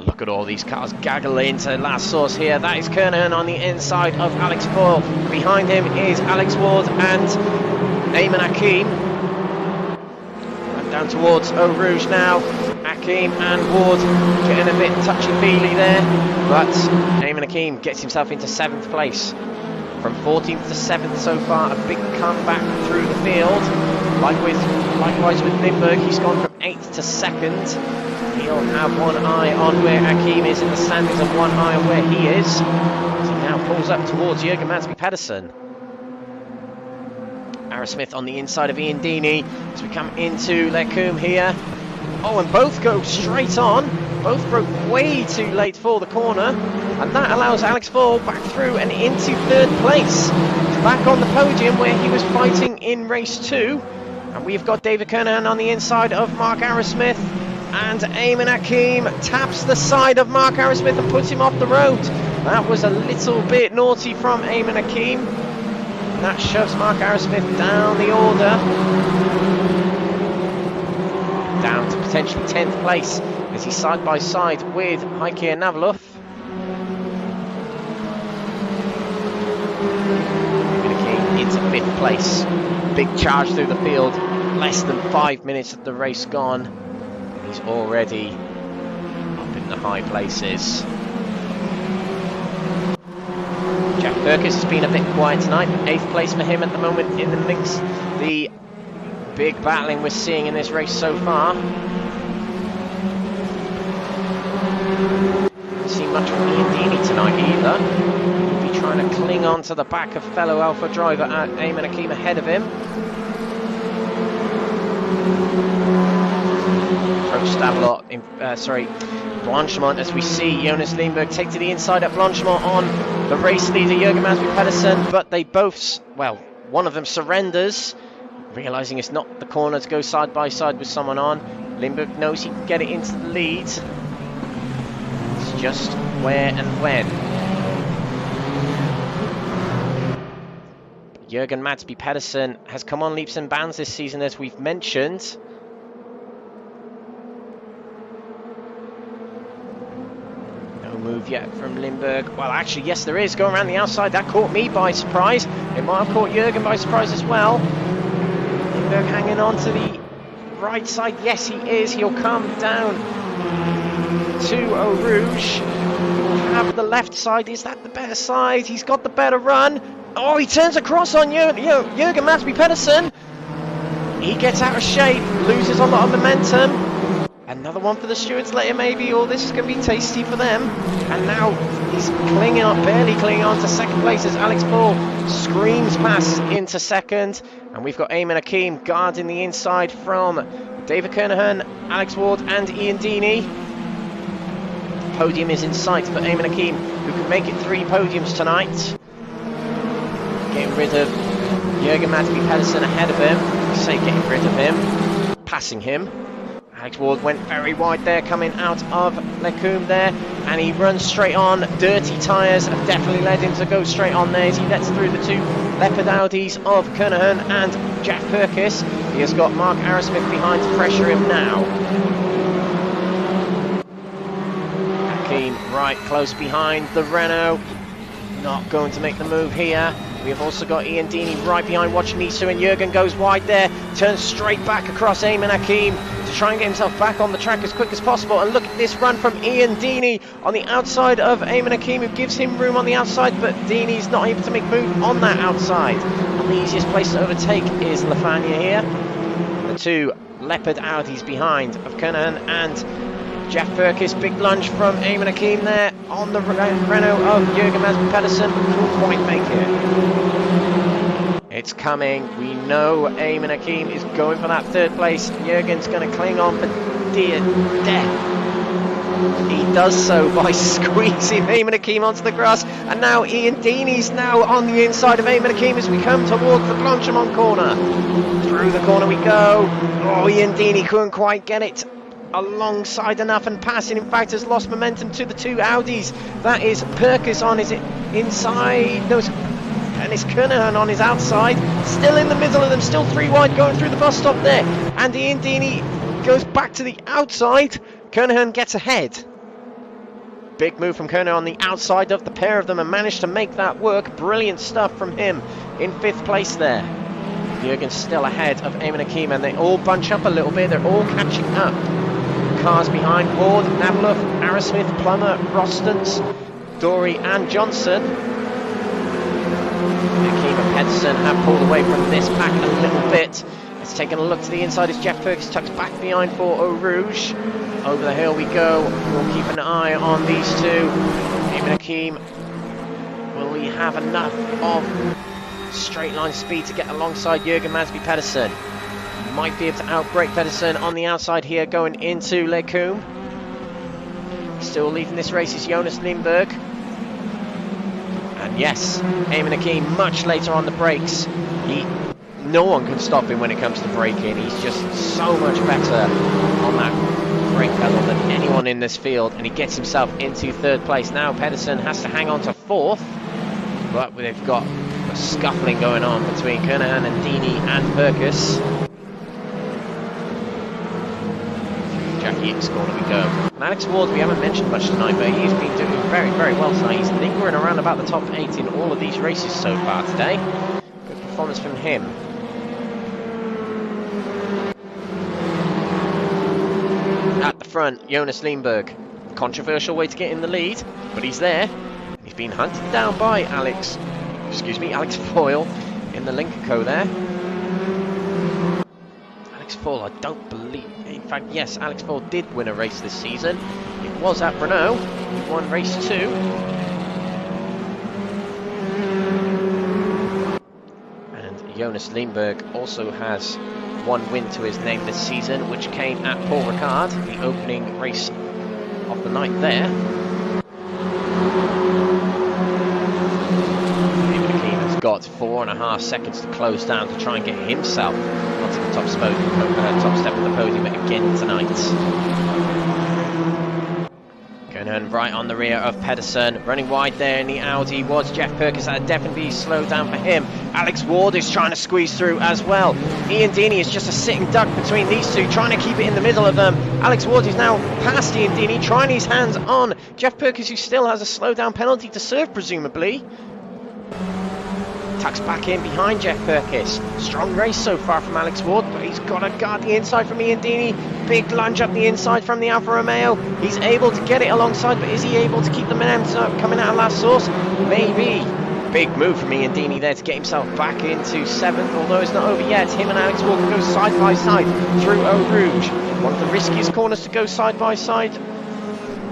Look at all these cars gaggle into last source here. That is Kernahan on the inside of Alex Boyle. Behind him is Alex Ward and Eamon Hakeem. Right down towards Eau Rouge now. Hakeem and Ward getting a bit touchy-feely there, but Eamon Hakeem gets himself into 7th place. From 14th to 7th so far, a big comeback through the field. Likewise with Lindberg, he's gone from 8th to 2nd. He'll have one eye on where Hakeem is in the standings and one eye on where he is. So he now pulls up towards Jürgen Mansby-Pedersen. Arrowsmith on the inside of Ian Deeney as we come into Lecombe here. Oh, and both go straight on. Both broke way too late for the corner, and that allows Alex Ball back through and into 3rd place. He's back on the podium where he was fighting in race 2. And we've got David Kernahan on the inside of Mark Arrowsmith. And Eamon Hakeem taps the side of Mark Arrowsmith and puts him off the road. That was a little bit naughty from Eamon Hakeem. That shoves Mark Arrowsmith down the order. Down to potentially 10th place as he's side by side with Heike Navalov. Eamon Hakeem into 5th place. Big charge through the field. Less than 5 minutes of the race gone. He's already up in the high places. Jack Perkins has been a bit quiet tonight. 8th place for him at the moment in the mix. The big battling we're seeing in this race so far. Haven't seen much from Ian Deeney tonight either. He'll be trying to cling on to the back of fellow Alpha driver Eamon Hakeem ahead of him. Approach Stablot, Blanchemont, as we see Jonas Lindberg take to the inside at Blanchemont on the race leader Jürgen Mansby-Pedersen, but they both, well, one of them surrenders, realising it's not the corner to go side by side with someone on. Lindberg knows he can get it into the lead. It's just where and when. Jürgen Mansby-Pedersen has come on leaps and bounds this season, as we've mentioned. Move yet from Lindberg. Well, actually, yes, there is. Going around the outside. That caught me by surprise. It might have caught Jürgen by surprise as well. Lindberg hanging on to the right side. Yes, he is. He'll come down to Eau Rouge. We'll have the left side. Is that the better side? He's got the better run. Oh, he turns across on Jürgen Madsby Pedersen. He gets out of shape, loses a lot of momentum. Another one for the stewards later maybe, or this is going to be tasty for them. And now he's clinging on, barely clinging on to second place as Alex Paul screams past into second. And we've got Eamon Hakeem guarding the inside from David Kernahan, Alex Ward and Ian Deeney. The podium is in sight for Eamon Hakeem, who can make it 3 podiums tonight. Getting rid of Jürgen Madsby Pedersen ahead of him. I say getting rid of him, passing him. Alex Ward went very wide there, coming out of Lecombe there, and he runs straight on. Dirty tyres have definitely led him to go straight on there as he lets through the 2 Leopard Audis of Kernahan and Jack Purkis. He has got Mark Arrowsmith behind to pressure him now. Hakeem right close behind the Renault. Not going to make the move here. We have also got Ian Deeney right behind watching these two, and Jürgen goes wide there, turns straight back across Eamon Hakeem to try and get himself back on the track as quick as possible. And look at this run from Ian Deeney on the outside of Eamon Hakeem, who gives him room on the outside, but Deeney's not able to make move on that outside. And the easiest place to overtake is Lafania here. The 2 Leopard Audis behind of Kernahan and Jeff Purkis. Big lunge from Eamon Hakeem there on the Renault of Jürgen Madsby Pedersen, but couldn't quite make it. It's coming. We know Eamon Hakeem is going for that 3rd place. Jürgen's going to cling on for dear death. He does so by squeezing Eamon Hakeem onto the grass, and now Ian Deeney's now on the inside of Eamon Hakeem as we come towards the Blanchimont corner. Through the corner we go. Oh, Ian Deeney couldn't quite get it alongside enough and passing, in fact, has lost momentum to the 2 Audis. That is Purkis on his inside, no, and it's Kernahan on his outside, still in the middle of them, still 3 wide going through the bus stop there, and Ian Deeney goes back to the outside. Kernahan gets ahead. Big move from Kernahan on the outside of the pair of them and managed to make that work. Brilliant stuff from him in 5th place there. Jürgen's still ahead of Eamon Hakeem, and they all bunch up a little bit, they're all catching up. Cars behind Ward, Nabluff, Arrowsmith, Plummer, Rostons, Dory and Johnson. Hakeem and Pedersen have pulled away from this pack a little bit. Let's take a look to the inside as Jeff Purkis tucks back behind for Eau Rouge. Over the hill we go. We'll keep an eye on these 2. Eamon Hakeem, will he have enough of straight line speed to get alongside Jürgen Madsby Pedersen? Might be able to outbrake Pedersen on the outside here going into Lecombe. Still leading this race is Jonas Lindberg. And yes, Eamon Hakeem much later on the brakes. No one can stop him when it comes to braking. He's just so much better on that brake pedal than anyone in this field, and he gets himself into 3rd place. Now Pedersen has to hang on to 4th, but they've got a scuffling going on between Kernahan and Deeney and Purkis. Jackie X corner we go. And Alex Ward, we haven't mentioned much tonight, but he's been doing very, very well tonight. He's lingering around about the top 8 in all of these races so far today. Good performance from him. At the front, Jonas Lindberg. Controversial way to get in the lead, but he's there. He's been hunted down by Alex Foyle in the Lincoln Co there. Alex Foyle, I don't believe, in fact, yes, Alex Foyle did win a race this season. It was at Renault. He won race 2. And Jonas Lindberg also has 1 win to his name this season, which came at Paul Ricard, the opening race of the night there. Eamon Hakeem has got 4.5 seconds to close down to try and get himself onto the top step of the podium again tonight. Kernahan right on the rear of Pedersen, running wide there in the Audi was Jeff Purkis. That definitely slowed down for him. Alex Ward is trying to squeeze through as well. Ian Deeney is just a sitting duck between these 2, trying to keep it in the middle of them. Alex Ward is now past Ian Deeney, trying his hands on Jeff Purkis, who still has a slowdown penalty to serve, presumably. Tucks back in behind Jeff Perkis. Strong race so far from Alex Ward, but he's got to guard the inside from Ian Deeney. Big lunge up the inside from the Alfa Romeo. He's able to get it alongside, but is he able to keep the momentum coming out of last source? Maybe. Big move from Ian Deeney there to get himself back into 7th, although it's not over yet. Him and Alex Ward go side by side through Eau Rouge. One of the riskiest corners to go side by side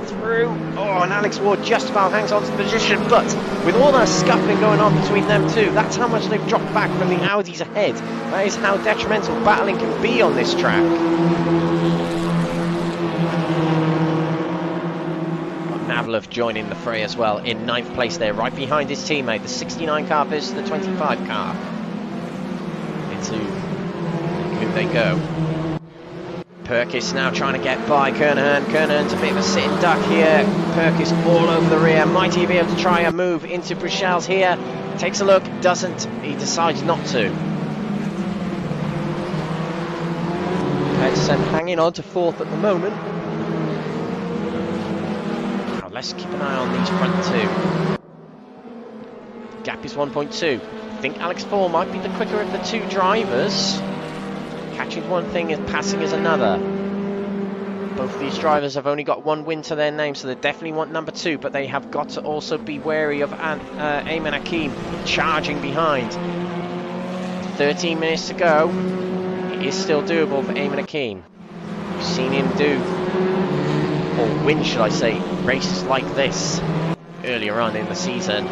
through. Oh, and Alex Ward just about hangs on to the position, but with all that scuffling going on between them two, that's how much they've dropped back from the Audis ahead. That is how detrimental battling can be on this track. Navlov joining the fray as well in 9th place there, right behind his teammate. The 69 car versus the 25 car. Into who they go. Perkis now trying to get by Kernahan. Kernahan's a bit of a sitting duck here. Perkis all over the rear. Might he be able to try a move into Bruchelles here? Takes a look, doesn't. He decides not to. Pedersen hanging on to 4th at the moment. Now let's keep an eye on these front two. Gap is 1.2. I think Alex Four might be the quicker of the two drivers. Catching one thing is passing is another. Both of these drivers have only got one win to their name, so they definitely want number 2, but they have got to also be wary of Ayman Hakim charging behind. 13 minutes to go. It is still doable for Ayman Hakim. We've seen him do, or win should I say, races like this earlier on in the season.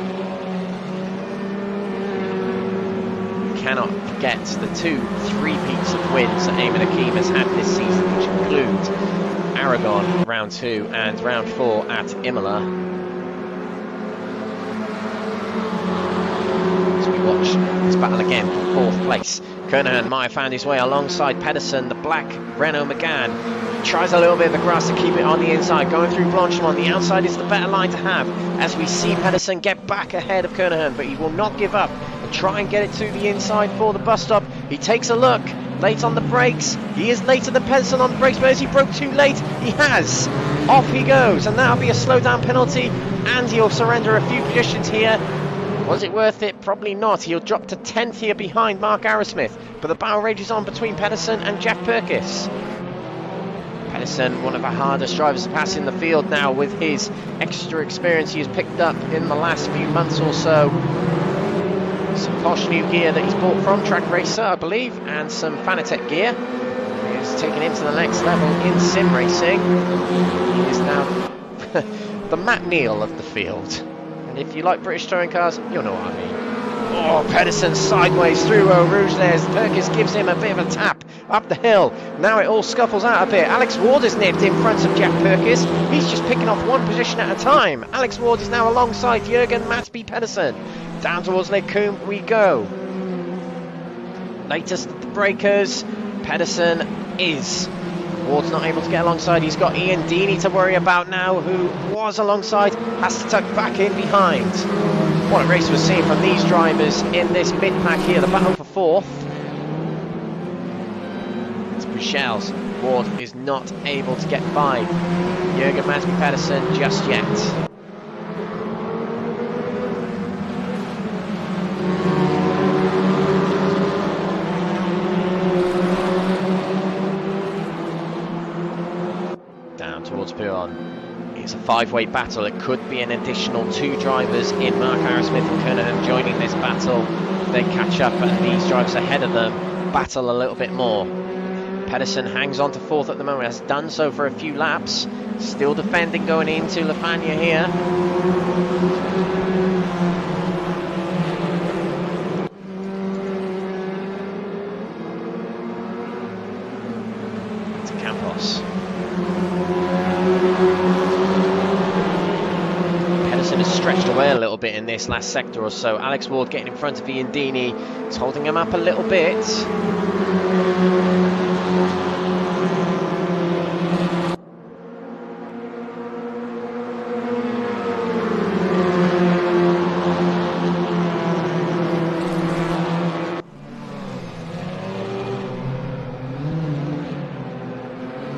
Cannot forget the 2 3-peats of wins that Ayman Hakim has had this season, which include Aragon round 2 and round 4 at Imola. As we watch this battle again for 4th place. Kernahan might have found his way alongside Pedersen, the black Renault Megane. Tries a little bit of the grass to keep it on the inside, going through Blanchemont. The outside is the better line to have, as we see Pedersen get back ahead of Kernahan, but he will not give up and try and get it to the inside for the bus stop. He takes a look, late on the brakes. He is later than Pedersen on the brakes, but as he broke too late, he has. Off he goes, and that'll be a slowdown penalty, and he'll surrender a few positions here. Was it worth it? Probably not. He'll drop to 10th here behind Mark Arrowsmith, but the battle rages on between Pedersen and Jeff Perkis. Pedersen, one of the hardest drivers to pass in the field now with his extra experience he has picked up in the last few months or so. Some posh new gear that he's bought from Track Racer, I believe, and some Fanatec gear. He's taken him to the next level in sim racing. He is now the Matt Neal of the field. And if you like British touring cars, you'll know what I mean. Oh, Pedersen sideways through Eau Rouge there. Perkis gives him a bit of a tap up the hill. Now it all scuffles out a bit. Alex Ward is nipped in front of Jeff Perkis. He's just picking off one position at a time. Alex Ward is now alongside Jürgen Matsby Pedersen. Down towards Lake Coombe we go. Latest of the breakers. Pedersen is. Ward's not able to get alongside. He's got Ian Deeney to worry about now, who was alongside, has to tuck back in behind. What a race we're seeing from these drivers in this mid-pack here. The battle for 4th. It's Bruchelles. Ward is not able to get by Jürgen Matsby Pedersen just yet. It's a 5-way battle. It could be an additional 2 drivers in Mark Arrowsmith and Kernahan joining this battle. If they catch up and these drivers ahead of them battle a little bit more. Pedersen hangs on to 4th at the moment, has done so for a few laps. Still defending going into La Fagna here. To Campos. Pedersen has stretched away a little bit in this last sector or so. Alex Ward getting in front of Ian Deeney. It's holding him up a little bit.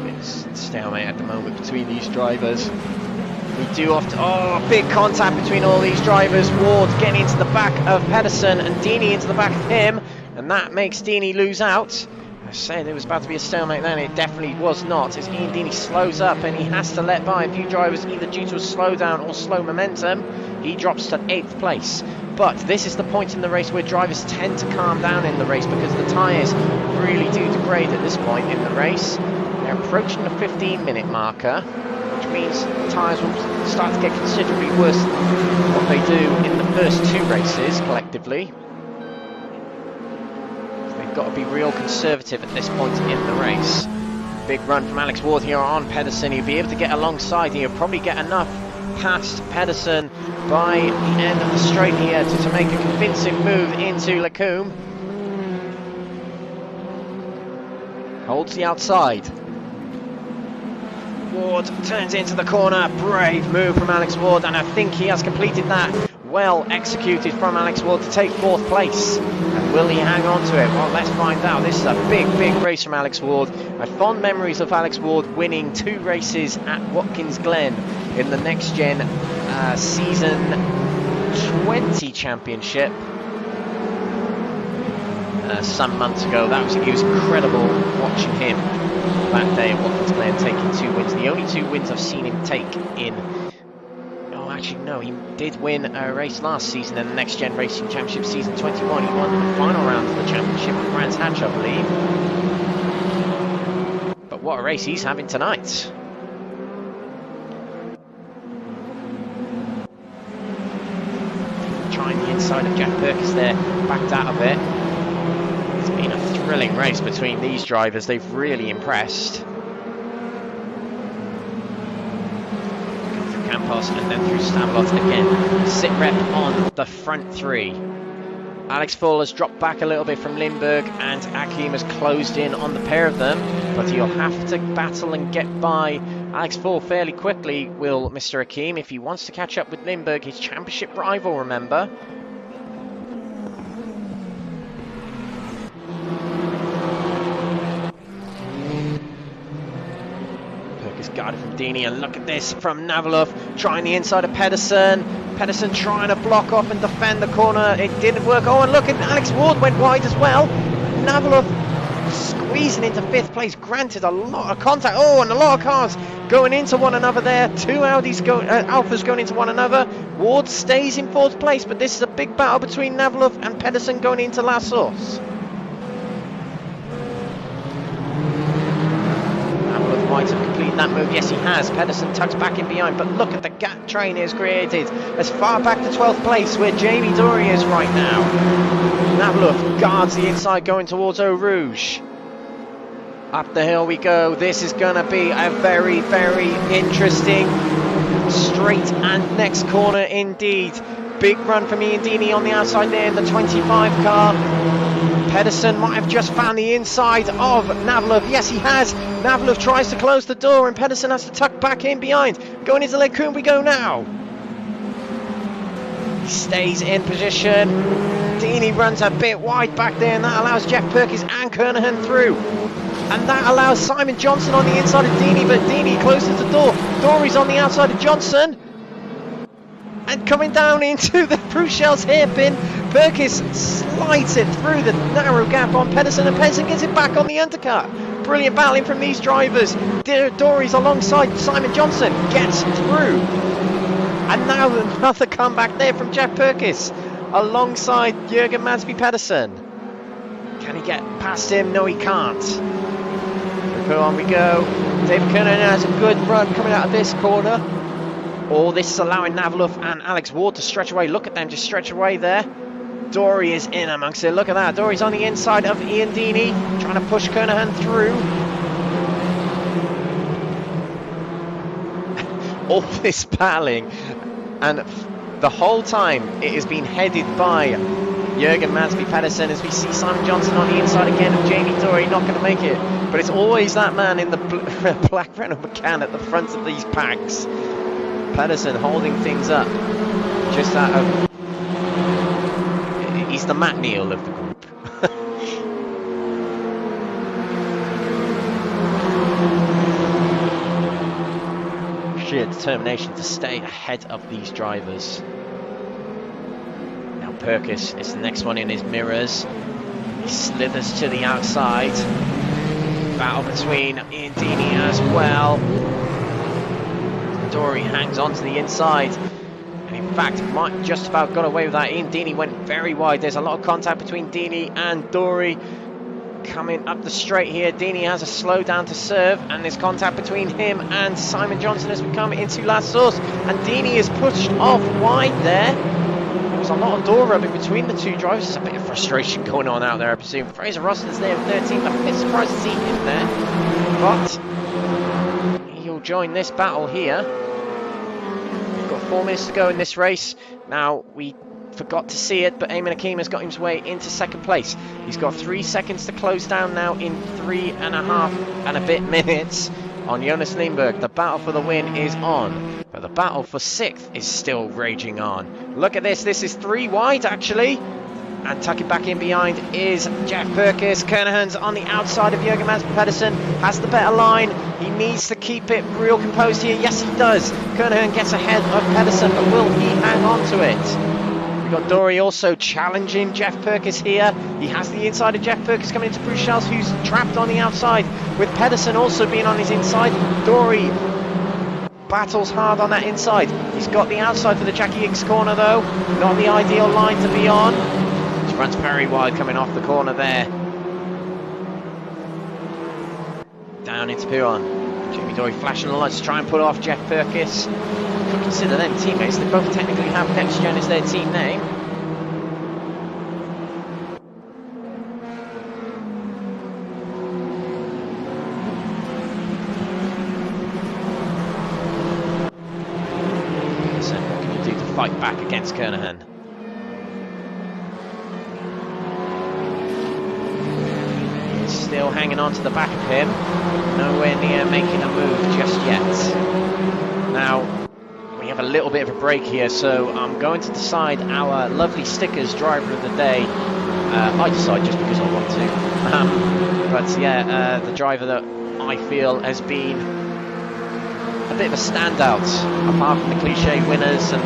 It's stalemate at the moment between these drivers. We do often... Oh, big contact between all these drivers. Ward getting into the back of Pedersen and Dini into the back of him. And that makes Dini lose out. I said it was about to be a stalemate then. It definitely was not, as Ian Dini slows up and he has to let by a few drivers either due to a slowdown or slow momentum. He drops to 8th place. But this is the point in the race where drivers tend to calm down in the race because the tyres really do degrade at this point in the race. They're approaching the 15-minute marker, which means the tyres will start to get considerably worse than what they do in the first 2 races collectively. They've got to be real conservative at this point in the race. Big run from Alex Ward here on Pedersen. He'll be able to get alongside. He'll probably get enough past Pedersen by the end of the straight here to make a convincing move into Lecombe. Holds the outside. Ward turns into the corner. Brave move from Alex Ward, and I think he has completed that. Well executed from Alex Ward to take 4th place. And will he hang on to it? Well, let's find out. This is a big race from Alex Ward. I have fond memories of Alex Ward winning 2 races at Watkins Glen in the NXTGEN season 20 championship some months ago. It was incredible watching him that day at Watkins Glen taking 2 wins. The only 2 wins I've seen him take in... Oh, actually no, he did win a race last season in the NXTGEN Racing Championship season 21. He won the final round of the championship with Brands Hatch, I believe. But what a race he's having tonight. Trying the inside of Jack Perkins there, backed out of it. It's been a thrilling race between these drivers. They've really impressed. Come through Campos and then through Stavelot again. Sit rep on the front 3. Alex Fall has dropped back a little bit from Lindbergh, and Akim has closed in on the pair of them, but he'll have to battle and get by Alex Fall fairly quickly, will Mr. Akim, if he wants to catch up with Lindbergh, his championship rival, remember. Perkins guarded from Dini, and look at this from Navalov, trying the inside of Pedersen. Pedersen trying to block off and defend the corner. It didn't work. Oh, and look at Alex Ward went wide as well. Navalov squeezing into 5th place. Granted, a lot of contact. Oh, and a lot of cars going into one another there. 2 Audis Alphas going into one another. Ward stays in 4th place, but this is a big battle between Navalov and Pedersen going into La Source. Navalov might have completed that move. Yes, he has. Pedersen tucks back in behind, but look at the gap train is created as far back to 12th place where Jamie Dory is right now. Navalov guards the inside going towards Eau Rouge. Up the hill we go. This is going to be a very interesting straight and next corner indeed. Big run from Ian Dini on the outside there in the 25 car. Pedersen might have just found the inside of Navalov. Yes, he has. Navalov tries to close the door and Pedersen has to tuck back in behind. Going into Lecombe we go now. He stays in position. Dini runs a bit wide back there, and that allows Jeff Perkins and Kernahan through. And that allows Simon Johnson on the inside of Dini, but Dini closes the door. Dory's on the outside of Johnson. And coming down into the Bruchel's hairpin, Perkins slides it through the narrow gap on Pedersen, and Pedersen gets it back on the undercut. Brilliant battling from these drivers. Dory's alongside Simon Johnson, gets through. And now another comeback there from Jeff Perkins alongside Jürgen Mansby Pedersen. Can he get past him? No, he can't. So on we go. David Kernan has a good run coming out of this corner. Oh, this is allowing Navalov and Alex Ward to stretch away. Look at them just stretch away there. Dory is in amongst it. Look at that. Dory's on the inside of Ian Dini, trying to push Kernahan through. All this battling, and the whole time it has been headed by Jürgen Mansby Pedersen, as we see Simon Johnson on the inside again of Jamie Dory, not going to make it. But it's always that man in the black Renault McCann at the front of these packs. Pedersen holding things up just out of... He's the Matt Neal of the group. sheer determination to stay ahead of these drivers. Now Perkis is the next one in his mirrors. He slithers to the outside. Battle between Ian Deeney as well. Dory hangs on to the inside. And in fact, might just about got away with that. Ian Deeney went very wide. There's a lot of contact between Deeney and Dory. Coming up the straight here, Deeney has a slow down to serve, and there's contact between him and Simon Johnson as we come into last source. And Deeney is pushed off wide there. There was a lot of door rubbing between the two drivers. There's a bit of frustration going on out there, I presume. Fraser Roston's there with 13th. I'm a bit surprised to see him there. But he'll join this battle here. We've got 4 minutes to go in this race. Now, we forgot to see it, but Eamon Hakeem has got his way into second place. He's got 3 seconds to close down now in 3.5 and a bit minutes on Jonas Lindberg. The battle for the win is on, but the battle for 6th is still raging on. Look at this. This is 3 wide, actually. And tucking back in behind is Jeff Perkis. Kernahan's on the outside of Jürgen Mads Pedersen. Has the better line. He needs to keep it real composed here. Yes, he does. Kernahan gets ahead of Pedersen, but will he hang on to it? We've got Dory also challenging Jeff Perkis here. He has the inside of Jeff Perkis coming into Bruce Schels, who's trapped on the outside, with Pedersen also being on his inside. Dory battles hard on that inside. He's got the outside for the Jackie Hicks corner though. Not the ideal line to be on. He runs very wide coming off the corner there. Down into Piron. Jamie Dory flashing the lights to try and put off Jeff Perkis. Could consider them teammates. They both technically have NXTGEN as their team name. So what can you do to fight back against Kernahan? He's still hanging on to the back of him. Nowhere near making a move just yet. Now, we have a little bit of a break here, so I'm going to decide our lovely stickers driver of the day. I decide just because I want to. But yeah, the driver that I feel has been a bit of a standout, apart from the cliche winners and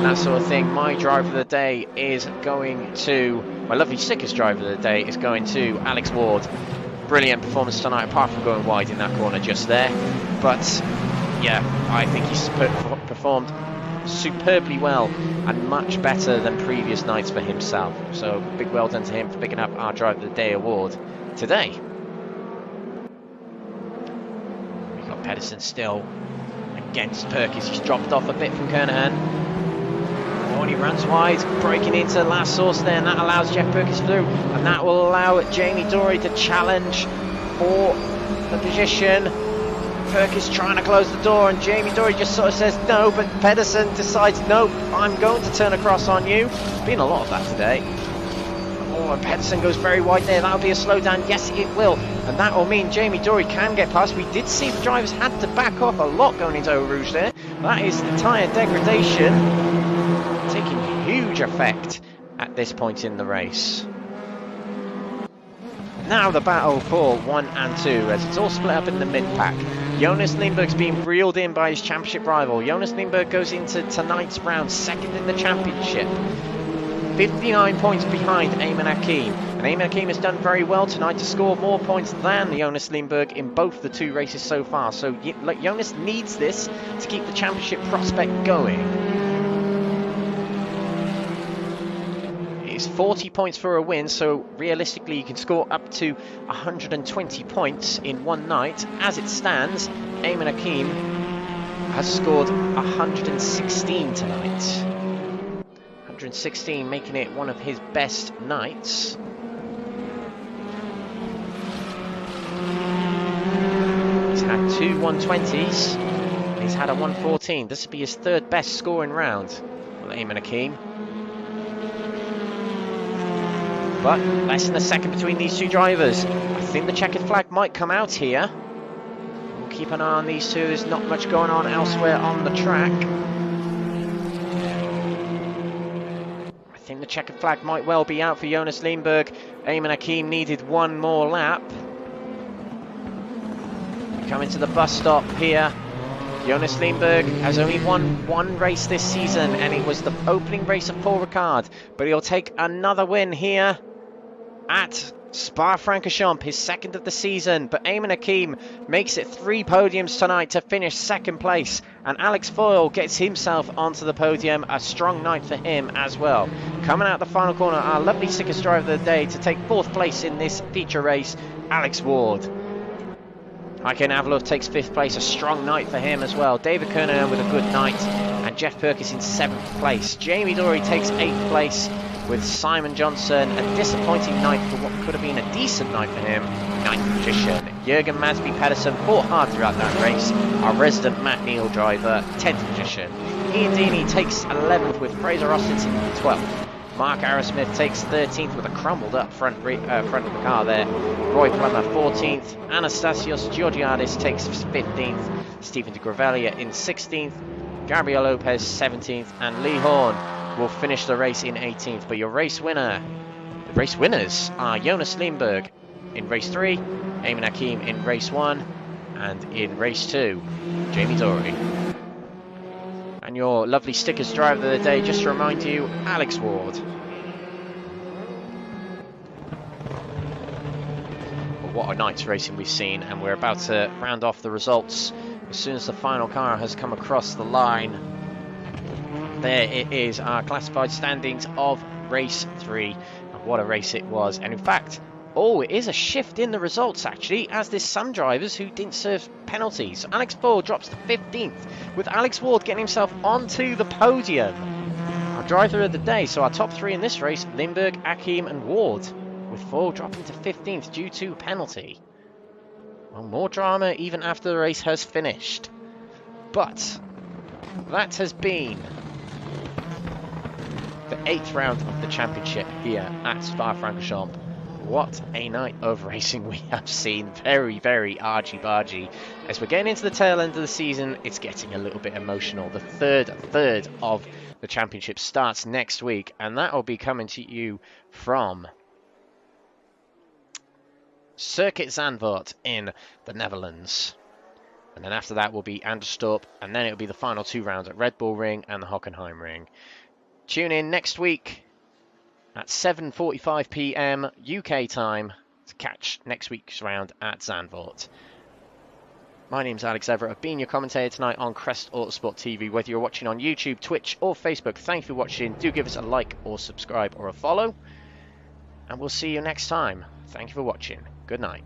that sort of thing. My driver of the day is going to, my lovely stickers driver of the day is going to Alex Ward. Brilliant performance tonight, apart from going wide in that corner just there. But yeah, I think he's performed superbly well and much better than previous nights for himself. So big well done to him for picking up our Driver of the Day award today. We've got Pedersen still against Perkis. He's dropped off a bit from Kernahan. Oh, and he runs wide, breaking into last source there, and that allows Jeff Perkis through, and that will allow Jamie Dory to challenge for the position. Perkis trying to close the door, and Jamie Dory just sort of says no, but Pedersen decides, no, I'm going to turn across on you. There's been a lot of that today. Oh, and Pedersen goes very wide there. That'll be a slowdown. Yes, it will. And that will mean Jamie Dory can get past. We did see the drivers had to back off a lot going into Eau Rouge there. That is the tyre degradation taking huge effect at this point in the race. Now the battle for 1 and 2, as it's all split up in the mid-pack. Jonas Lindberg's being reeled in by his championship rival. Jonas Lindberg goes into tonight's round second in the championship. 59 points behind Eamon Hakeem. And Eamon Hakeem has done very well tonight to score more points than Jonas Lindberg in both the 2 races so far. So Jonas needs this to keep the championship prospect going. It's 40 points for a win, so realistically you can score up to 120 points in one night. As it stands, Eamon Hakeem has scored 116 tonight. 116, making it one of his best nights. He's had 2 120s, and he's had a 114. This will be his 3rd best scoring round for Eamon Hakeem. But less than a second between these 2 drivers. I think the checkered flag might come out here. We'll keep an eye on these 2. There's not much going on elsewhere on the track. I think the checkered flag might well be out for Jonas Lindberg. Eamon Hakeem needed 1 more lap. We come into the bus stop here. Jonas Lindberg has only won one race this season, and it was the opening race of Paul Ricard, but he'll take another win here at Spa-Francorchamps, his second of the season. But Eamon Hakim makes it 3 podiums tonight to finish second place, and Alex Foyle gets himself onto the podium. A strong night for him as well. Coming out the final corner, our lovely sickest driver of the day to take 4th place in this feature race, Alex Ward. Heike Avalov takes 5th place, a strong night for him as well. David Kernan with a good night, and Jeff Perkins in 7th place. Jamie Dory takes 8th place with Simon Johnson. A disappointing night for what could have been a decent night for him, 9th position. Jürgen Masby Pedersen fought hard throughout that race. Our resident Matt Neal driver, 10th position. Ian Deeney takes 11th with Fraser Austin in 12th. Mark Arrowsmith takes 13th with a crumbled up front of the car there. Roy Plummer 14th. Anastasios Georgiadis takes 15th. Stephen de Gravelia in 16th. Gabriel Lopez 17th. And Lee Horn will finish the race in 18th. But your race winners are Jonas Lindberg in race 3, Eamon Hakim in race 1, and in race 2, Jamie Dory. And your lovely stickers driver of the day, just to remind you, Alex Ward. Well, what a night's racing we've seen, and we're about to round off the results as soon as the final car has come across the line. There it is, our classified standings of race 3. And what a race it was. And in fact, it is a shift in the results actually, as there's some drivers who didn't serve penalties. Alex Ford drops to 15th, with Alex Ward getting himself onto the podium. Our driver of the day, so our top 3 in this race, Lindberg, Hakim and Ward, with Ford dropping to 15th due to a penalty. Well, more drama even after the race has finished. But that has been the 8th round of the championship here at Spa-Francorchamps. What a night of racing we have seen. Very, very argy-bargy. As we're getting into the tail end of the season, it's getting a little bit emotional. The third of the championship starts next week, and that will be coming to you from Circuit Zandvoort in the Netherlands. And then after that will be Anderstorp, and then it will be the final 2 rounds at Red Bull Ring and the Hockenheim Ring. Tune in next week at 7:45 PM UK time to catch next week's round at Zandvoort. My name's Alex Everett. I've been your commentator tonight on Crest Autosport TV. Whether you're watching on YouTube, Twitch or Facebook, thank you for watching. Do give us a like or subscribe or a follow. And we'll see you next time. Thank you for watching. Good night.